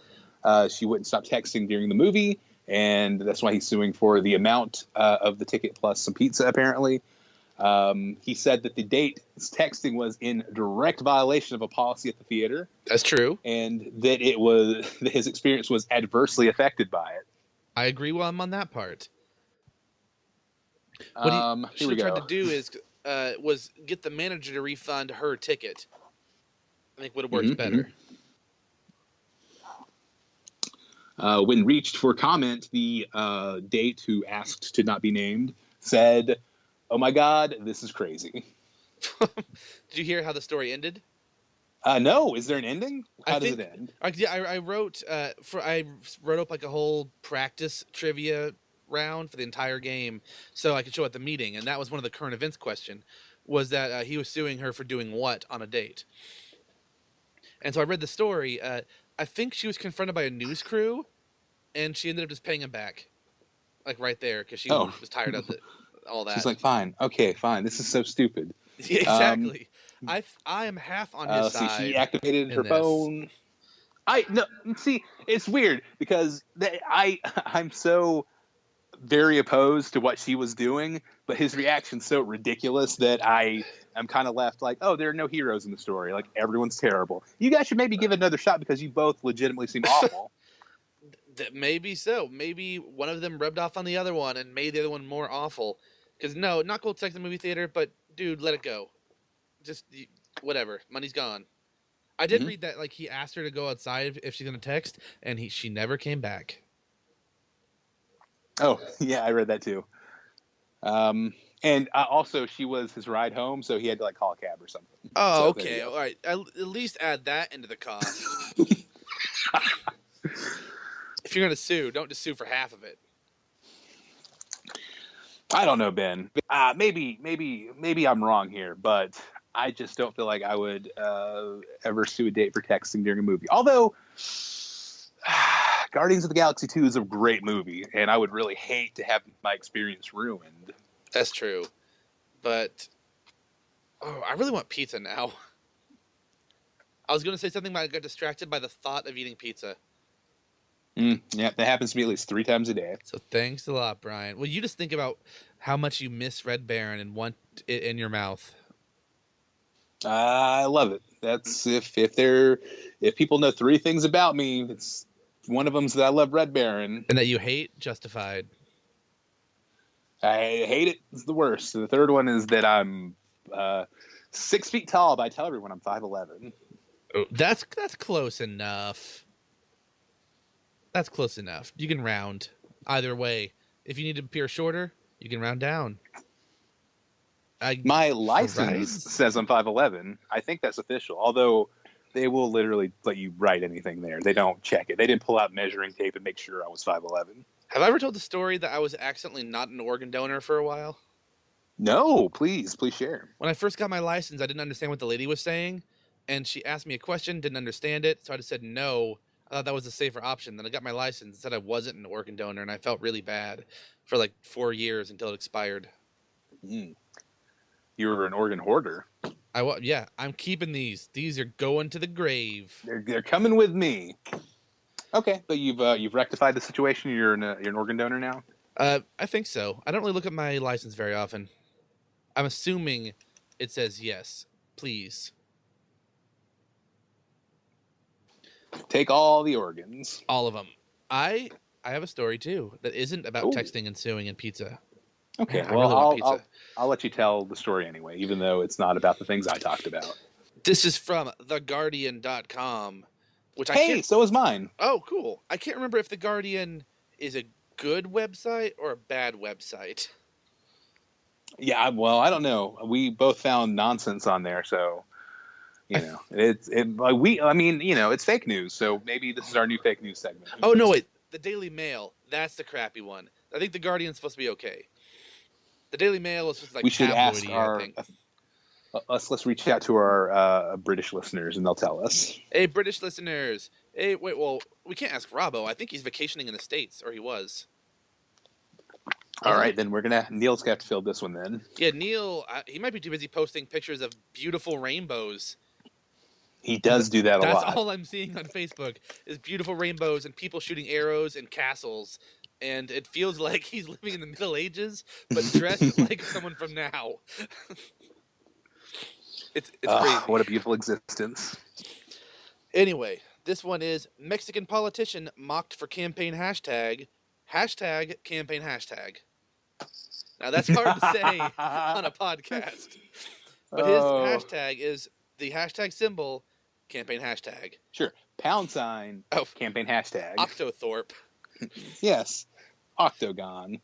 she wouldn't stop texting during the movie, and that's why he's suing for the amount of the ticket plus some pizza, apparently. He said that the date's texting was in direct violation of a policy at the theater. That's true. And that that his experience was adversely affected by it. I agree with him on that part. What he should have tried to do was get the manager to refund her ticket. I think would have worked better. When reached for comment, the date, who asked to not be named, said, "Oh my God, this is crazy." Did you hear how the story ended? No. Is there an ending? How does it end? I wrote I wrote up a whole practice trivia round for the entire game so I could show at the meeting. And that was one of the current events question, was that he was suing her for doing what on a date. And so I read the story. I think she was confronted by a news crew, and she ended up just paying him back, like right there, because she was tired of all that. She's like, fine, okay, fine. This is so stupid. Yeah, exactly. I am half on his side. She activated her phone. It's weird because I'm so very opposed to what she was doing, but his reaction's so ridiculous that I'm kind of left like, oh, there are no heroes in the story. Like, everyone's terrible. You guys should maybe give it another shot because you both legitimately seem awful. Maybe so. Maybe one of them rubbed off on the other one and made the other one more awful. Because no, not cool to text the movie theater, but dude, let it go. Just whatever. Money's gone. I did read that like he asked her to go outside if she's gonna text, and she never came back. Oh yeah, I read that too. And also she was his ride home, so he had to like call a cab or something. Oh, so, okay, all right. At least add that into the cost. If you're gonna sue, don't just sue for half of it. I don't know, Ben. Maybe I'm wrong here, but I just don't feel like I would ever sue a date for texting during a movie. Although Guardians of the Galaxy 2 is a great movie, and I would really hate to have my experience ruined. That's true. But I really want pizza now. I was going to say something, but I got distracted by the thought of eating pizza. Yeah, that happens to me at least 3 times a day. So thanks a lot, Brian. Well, you just think about how much you miss Red Baron and want it in your mouth. I love it. That's if people know 3 things about me, it's one of them's that I love Red Baron. And that you hate Justified. I hate it. It's the worst. The third one is that I'm 6 feet tall, but I tell everyone I'm 5'11". Oh, that's close enough. That's close enough. You can round either way. If you need to appear shorter, you can round down. My license says I'm 5'11". I think that's official. Although they will literally let you write anything there. They don't check it. They didn't pull out measuring tape and make sure I was 5'11". Have I ever told the story that I was accidentally not an organ donor for a while? No, please share. When I first got my license, I didn't understand what the lady was saying, and she asked me a question, didn't understand it, so I just said no. I thought that was a safer option. Then I got my license and said I wasn't an organ donor, and I felt really bad for like 4 years until it expired. You were an organ hoarder. Yeah, I'm keeping these. These are going to the grave. They're coming with me. Okay, but you've rectified the situation. You're an organ donor now. I think so. I don't really look at my license very often. I'm assuming it says yes. Please. Take all the organs. All of them. I have a story too that isn't about texting and suing and pizza. Okay, Man, well, I'll let you tell the story anyway, even though it's not about the things I talked about. This is from theguardian.com, which so is mine. Oh, cool. I can't remember if The Guardian is a good website or a bad website. Yeah, well, I don't know. We both found nonsense on there, so it's fake news. So maybe this is our new fake news segment. Oh no, wait, the Daily Mail. That's the crappy one. I think The Guardian's supposed to be okay. The Daily Mail is supposed to be like we should ask let's reach out to our British listeners and they'll tell us. Hey, British listeners. Hey, wait, well, we can't ask Robbo. I think he's vacationing in the States, or he was. All right, then Neil's gonna have to fill this one then. Yeah, Neil, he might be too busy posting pictures of beautiful rainbows. He does do that a lot. That's all I'm seeing on Facebook is beautiful rainbows and people shooting arrows and castles. And it feels like he's living in the Middle Ages, but dressed like someone from now. It's crazy. What a beautiful existence. Anyway, this one is Mexican politician mocked for campaign hashtag campaign hashtag. Now that's hard to say on a podcast. But his hashtag is the hashtag symbol campaign hashtag. Sure. # campaign hashtag. Octothorpe. Yes. Octagon.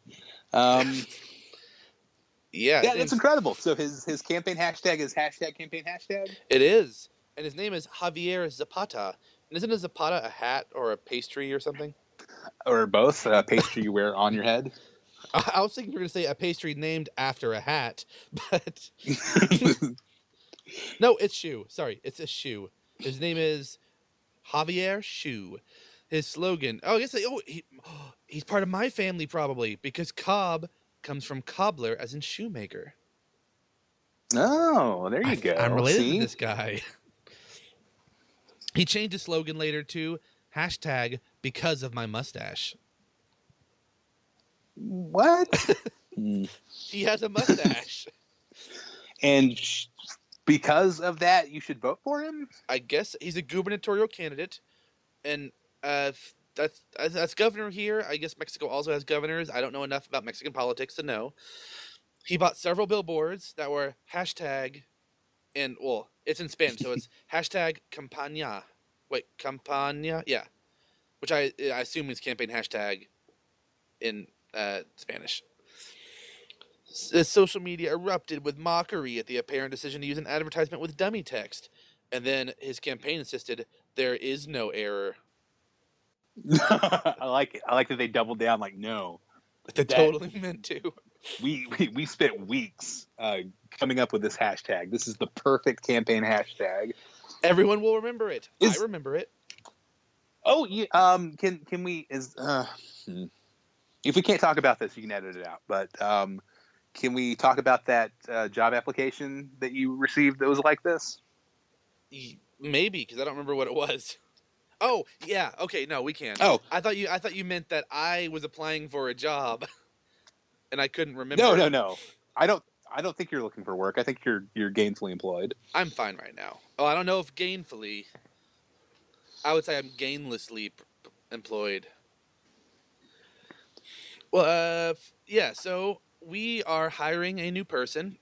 Yeah, that's incredible. So his campaign hashtag is campaign hashtag? It is. And his name is Javier Zapata. And isn't a Zapata a hat or a pastry or something? Or both. A pastry you wear on your head? I was thinking you were going to say a pastry named after a hat, but no, it's Shoe. Sorry, it's a Shoe. His name is Javier Shoe. His slogan. Oh, I guess he's part of my family probably because Cobb comes from cobbler, as in shoemaker. Oh, there you go. I'm related See? to this guy. He changed his slogan later to hashtag because of my mustache. What? He has a mustache. And because of that, you should vote for him? I guess he's a gubernatorial candidate, and that's governor here. I guess Mexico also has governors. I don't know enough about Mexican politics to know. He bought several billboards that were hashtag, and well, it's in Spanish, so it's hashtag campaña. Wait, campaña? Yeah. Which I assume means campaign hashtag in Spanish. Social media erupted with mockery at the apparent decision to use an advertisement with dummy text. And then his campaign insisted there is no error. I like it. I like that they doubled down like, no. They totally meant to. We spent weeks coming up with this hashtag. This is the perfect campaign hashtag. Everyone will remember it. I remember it. Oh, can we if we can't talk about this, you can edit it out. But can we talk about that job application that you received that was like this? Maybe, because I don't remember what it was. Oh, yeah. Okay, no, we can. Oh, I thought you meant that I was applying for a job, and I couldn't remember. No. I don't think you're looking for work. I think you're gainfully employed. I'm fine right now. Oh, I don't know if gainfully. I would say I'm gainlessly employed. Well, yeah. So we are hiring a new person,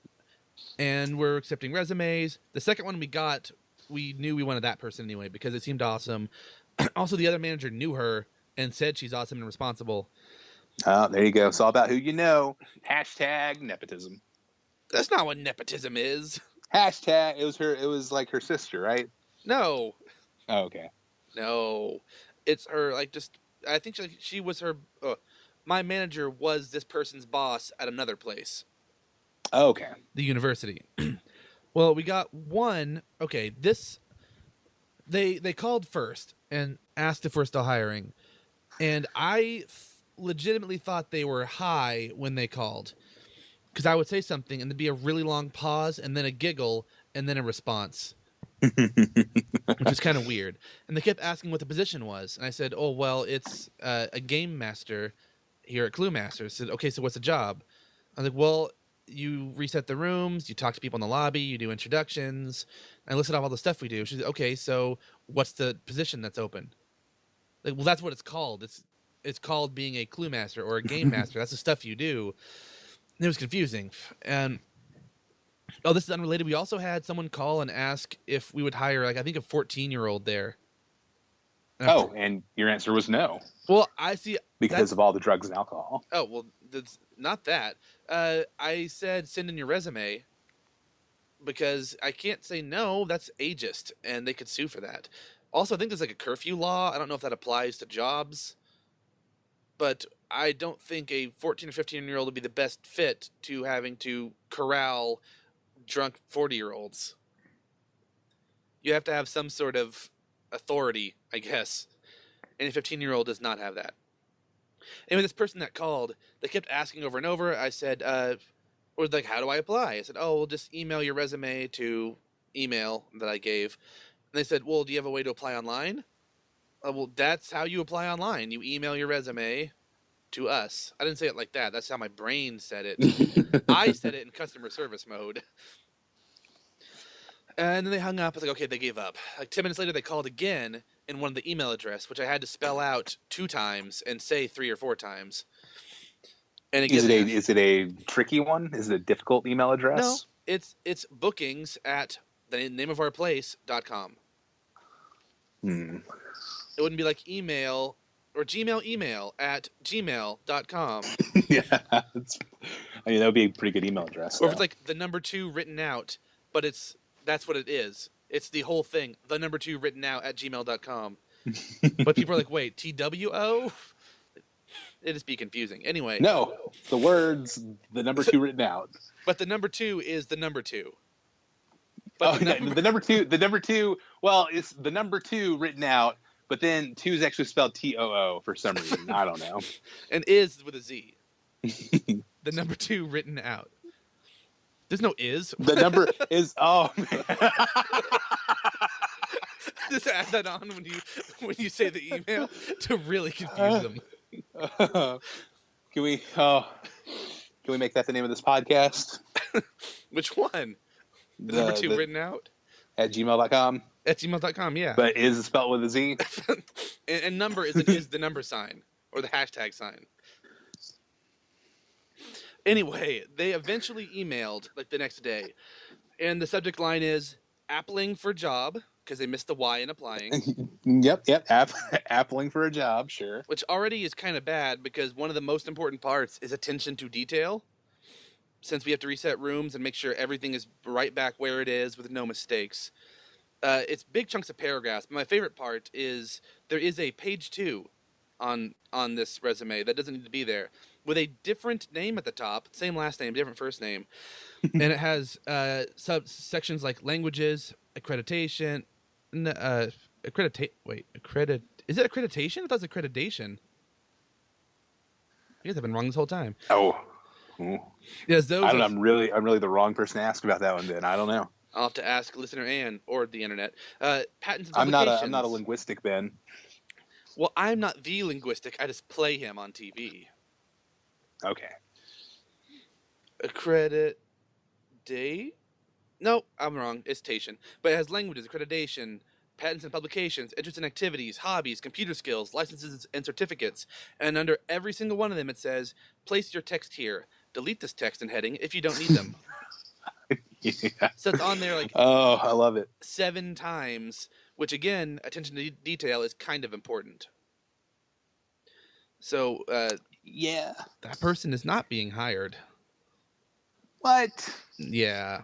and we're accepting resumes. The second one we got, we knew we wanted that person anyway because it seemed awesome. Also, the other manager knew her and said she's awesome and responsible. Oh, there you go. It's all about who you know. Hashtag nepotism. That's not what nepotism is. Hashtag. It was like her sister, right? No. Oh, okay. No. It's her, like, just, I think she was her, my manager was this person's boss at another place. Oh, okay. The university. Well, we got one, okay, they called first and asked if we're still hiring. And I legitimately thought they were high when they called. Because I would say something and there'd be a really long pause and then a giggle and then a response. Which was kind of weird. And they kept asking what the position was. And I said, oh, well, it's a game master here at Clue Master. I said, okay, so what's the job? I was like, well, you reset the rooms, you talk to people in the lobby, you do introductions. And I listed off all the stuff we do. She said, okay, so what's the position that's open? Like, well, that's what it's called. It's called being a Clue Master or a game master. That's the stuff you do. And it was confusing. And oh, this is unrelated. We also had someone call and ask if we would hire, like, I think a 14-year-old there. And your answer was no. Well, I see. Because of all the drugs and alcohol. Oh, well, that's not that. I said send in your resume because I can't say no. That's ageist, and they could sue for that. Also, I think there's like a curfew law. I don't know if that applies to jobs. But I don't think a 14 or 15-year-old would be the best fit to having to corral drunk 40-year-olds. You have to have some sort of authority, I guess. And a 15-year-old does not have that. Anyway, this person that called, they kept asking over and over. I said, or like, how do I apply? I said, oh, well, just email your resume to email that I gave. And they said, well, do you have a way to apply online? Well, that's how you apply online. You email your resume to us. I didn't say it like that. That's how my brain said it. I said it in customer service mode. And then they hung up. I was like, okay, they gave up. Like 10 minutes later, they called again and wanted the email address, which I had to spell out 2 times and say 3 or 4 times. And again, is it a tricky one? Is it a difficult email address? No, it's bookings at the name of our place.com. It wouldn't be like email or Gmail email at gmail.com. Yeah. That would be a pretty good email address. Or if it's like the number 2 written out, but that's what it is. It's the whole thing. The number 2 written out at gmail.com. But people are like, wait, TWO? just be confusing. Anyway. No, the words, the number 2 written out. But the number 2 is the number 2. But the number two. Well, it's the number 2 written out, but then 2 is actually spelled TOO for some reason. I don't know. And is with a Z. The number 2 written out. There's no is. The number is man. Just add that on when you say the email to really confuse them. Can we make that the name of this podcast? Which one? The number 2 written out? At gmail.com? At gmail.com, yeah. But is spelled with a Z? and number is the number sign or the hashtag sign. Anyway, they eventually emailed like the next day. And the subject line is appling for job, because they missed the Y in applying. Yep. Appling for a job, sure. Which already is kind of bad because one of the most important parts is attention to detail. Since we have to reset rooms and make sure everything is right back where it is with no mistakes. It's big chunks of paragraphs. But my favorite part is there is a page 2 on this resume that doesn't need to be there with a different name at the top, same last name, different first name. And it has subsections like languages, accreditation, is it accreditation? I thought it was accreditation. I guess I've been wrong this whole time. Oh. Yes, those. I don't know. I'm really the wrong person to ask about that one. Then I don't know. I'll have to ask listener Ann or the internet. Patents and I'm publications. not a linguistic Ben. Well, I'm not the linguistic. I just play him on TV. Okay. No, I'm wrong. It's tation. But it has languages, accreditation, patents and publications, interests and activities, hobbies, computer skills, licenses and certificates. And under every single one of them, it says, place your text here. Delete this text and heading if you don't need them. Yeah. So it's on there like I love it. 7 times, which again, attention to detail is kind of important. So yeah, that person is not being hired. What? Yeah.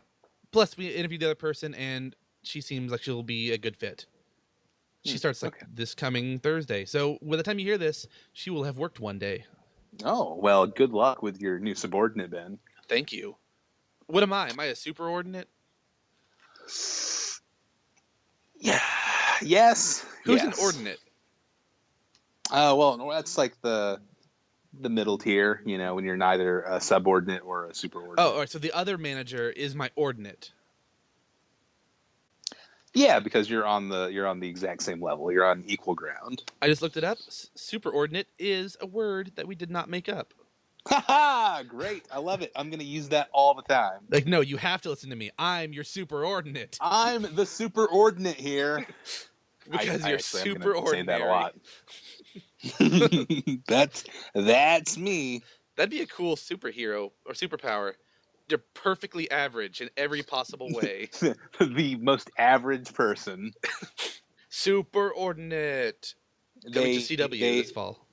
Plus, we interviewed the other person, and she seems like she'll be a good fit. She starts this coming Thursday. So by the time you hear this, she will have worked one day. Oh, well, good luck with your new subordinate, Ben. Thank you. What am I? Am I a superordinate? Yeah. Yes. Who's an ordinate? Well, that's like the middle tier, when you're neither a subordinate or a superordinate. Oh, all right. So the other manager is my ordinate. Yeah, because you're on the exact same level. You're on equal ground. I just looked it up. Superordinate is a word that we did not make up. Ha! Great. I love it. I'm going to use that all the time. Like, no, you have to listen to me. I'm your superordinate. I'm the superordinate here. Because you're superordinary. I say that a lot. That's me. That'd be a cool superhero or superpower. They're perfectly average in every possible way. The most average person. Superordinate. Coming to CW this fall.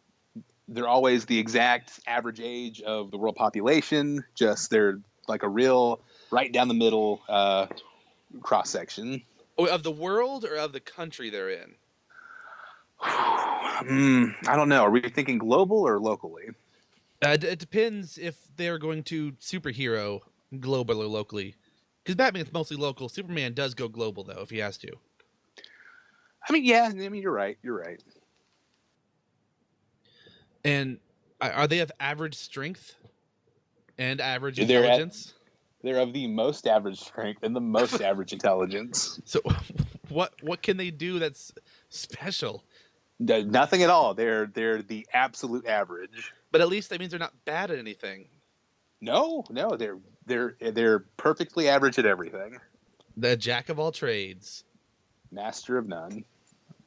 They're always the exact average age of the world population. Just they're like a real right down the middle cross section. Oh, of the world or of the country they're in? I don't know. Are we thinking global or locally? It depends if they're going to superhero global or locally. Because Batman's mostly local. Superman does go global, though, if he has to. You're right. You're right. And are they of average strength and average intelligence? They're of the most average strength and the most average intelligence. So what can they do that's special? Nothing at all. They're the absolute average. But at least that means they're not bad at anything. No, they're perfectly average at everything. The jack of all trades. Master of none.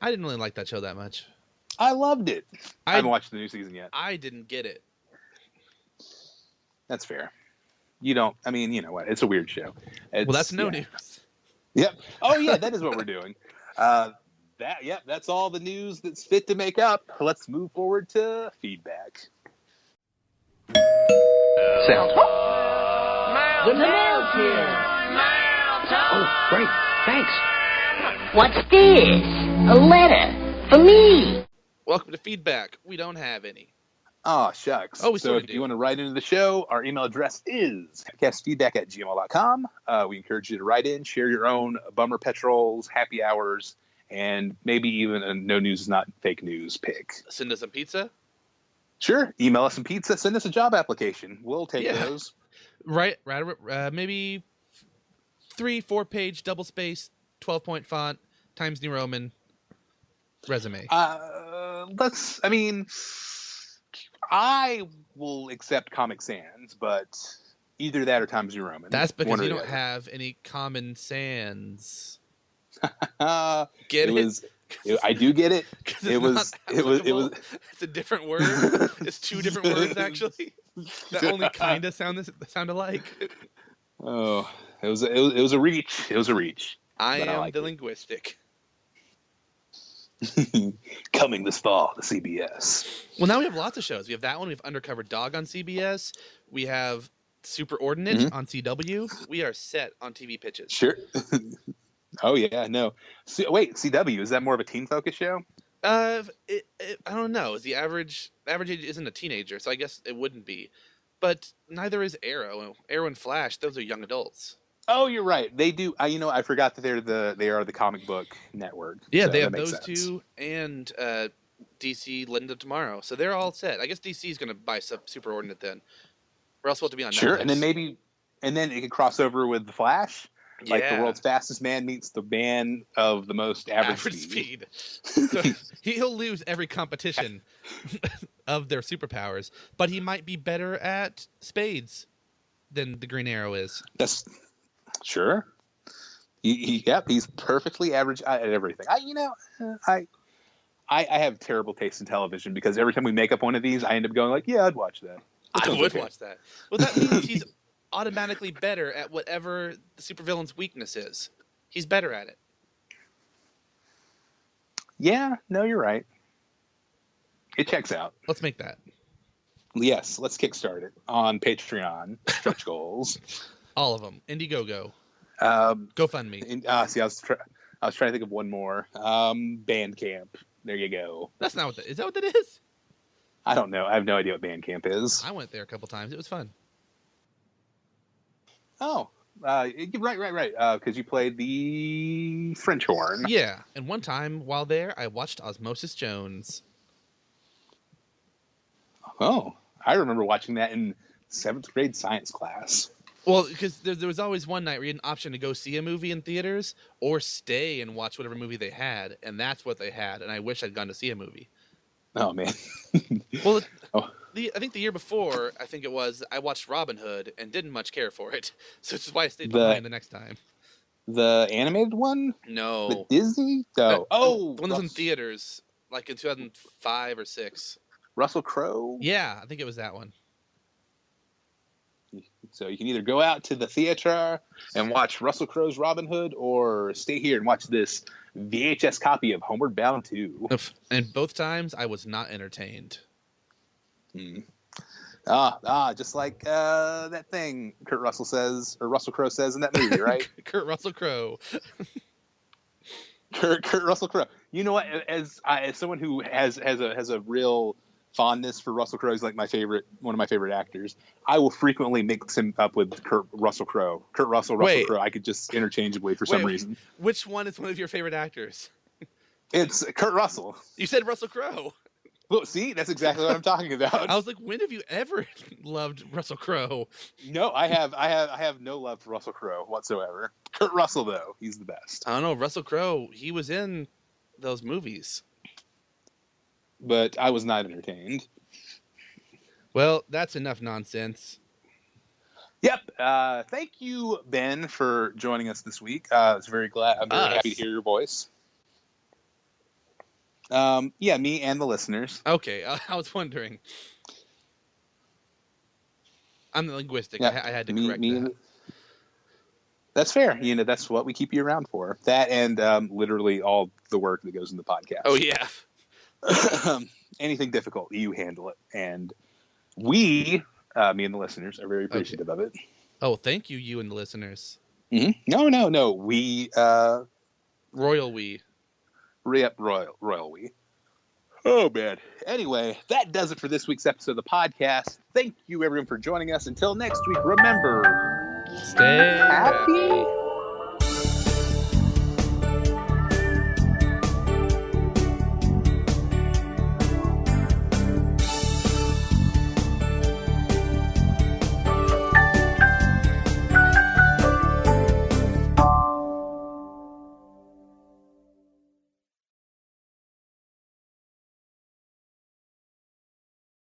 I didn't really like that show that much. I loved it. I haven't watched the new season yet. I didn't get it. That's fair. You know what? It's a weird show. That's no news. Yep. Oh, yeah, that is what we're doing. That's all the news that's fit to make up. Let's move forward to feedback. Sound. The mail's here. Oh, great. Thanks. What's this? A letter for me. Welcome to feedback. We don't have any. Oh, shucks. Oh, we So sort if of you do. want to write into the show, our email address is happycastfeedback@gmail.com. We encourage you to write in, share your own bummer petrols, happy hours, and maybe even a no news is not fake news pick. Send us some pizza. Sure. Email us some pizza. Send us a job application. We'll take those. Right. Maybe 3-4 page double space 12-point font Times New Roman resume. I will accept Comic Sans, but either that or Times New Roman. That's because you the don't other. have any Common Sans. Get it? I do get it. It was. It's a different word. It's two different words actually. That only kind of sound alike. Oh, it was a reach. It was a reach. I am the linguistic. Coming this fall to CBS. Well, now we have lots of shows. We have that one. We have Undercover Dog on CBS. We have Superordinate on CW. We are set on TV pitches. Sure. Oh yeah, no. Wait, CW, is that more of a teen focus show? I don't know. The average age isn't a teenager, so I guess it wouldn't be. But neither is Arrow. Arrow and Flash; those are young adults. Oh, you're right. They do. I forgot that they are the comic book network. Yeah, so they have makes those sense. two and DC Linda tomorrow, so they're all set. I guess DC is going to buy Superordinate then, or else we'll have to be on Netflix. Sure, and then it could cross over with the Flash. Like the world's fastest man meets the man of the most average speed. So he'll lose every competition of their superpowers, but he might be better at spades than the Green Arrow is. That's sure. He's perfectly average at everything. I have terrible taste in television because every time we make up one of these, I end up going like, yeah, I'd watch that. I would watch that. Well, that means he's automatically better at whatever the supervillain's weakness is. He's better at it. Yeah, no, you're right. It checks out. Let's make that. Yes, let's kickstart it on Patreon. Stretch goals. All of them. Indiegogo. GoFundMe. See, I was trying to think of one more. Bandcamp. There you go. That's not is that what that is? I don't know. I have no idea what Bandcamp is. I went there a couple times. It was fun. Oh, right. Because you played the French horn. Yeah, and one time while there, I watched Osmosis Jones. Oh, I remember watching that in 7th grade science class. Well, because there was always one night where you had an option to go see a movie in theaters or stay and watch whatever movie they had, and that's what they had, and I wish I'd gone to see a movie. Oh, man. Well, I think the year before, I watched Robin Hood and didn't much care for it, so it's why I stayed behind the next time. The animated one? No. The Disney? The one that was in theaters, like in 2005 or 6. Russell Crowe? Yeah, I think it was that one. So you can either go out to the theater and watch Russell Crowe's Robin Hood or stay here and watch this VHS copy of Homeward Bound 2. And both times I was not entertained. Just like that thing Kurt Russell Crowe says in that movie, right? Kurt Russell Crowe. Kurt Russell Crowe. You know what? As someone who has a real fondness for Russell Crowe, he's like one of my favorite actors. I will frequently mix him up with Kurt Russell Crowe. Russell Crowe. I could just interchangeably for some reason. Which one is one of your favorite actors? It's Kurt Russell. You said Russell Crowe. Well, see, that's exactly what I'm talking about. I was like, when have you ever loved Russell Crowe? No, I have no love for Russell Crowe whatsoever. Kurt Russell, though, he's the best. I don't know, Russell Crowe. He was in those movies, but I was not entertained. Well, that's enough nonsense. Yep. Thank you, Ben, for joining us this week. I'm very happy to hear your voice. Me and the listeners. Okay, I was wondering. I'm the linguistic. Yeah, I had to correct that. That's fair. That's what we keep you around for. That and literally all the work that goes in the podcast. Oh, yeah. Anything difficult, you handle it. And we, me and the listeners, are very appreciative of it. Oh, thank you, you and the listeners. Mm-hmm. No. We. Royal we. Royal we. Oh, man. Anyway, that does it for this week's episode of the podcast. Thank you, everyone, for joining us. Until next week, remember, Stay happy.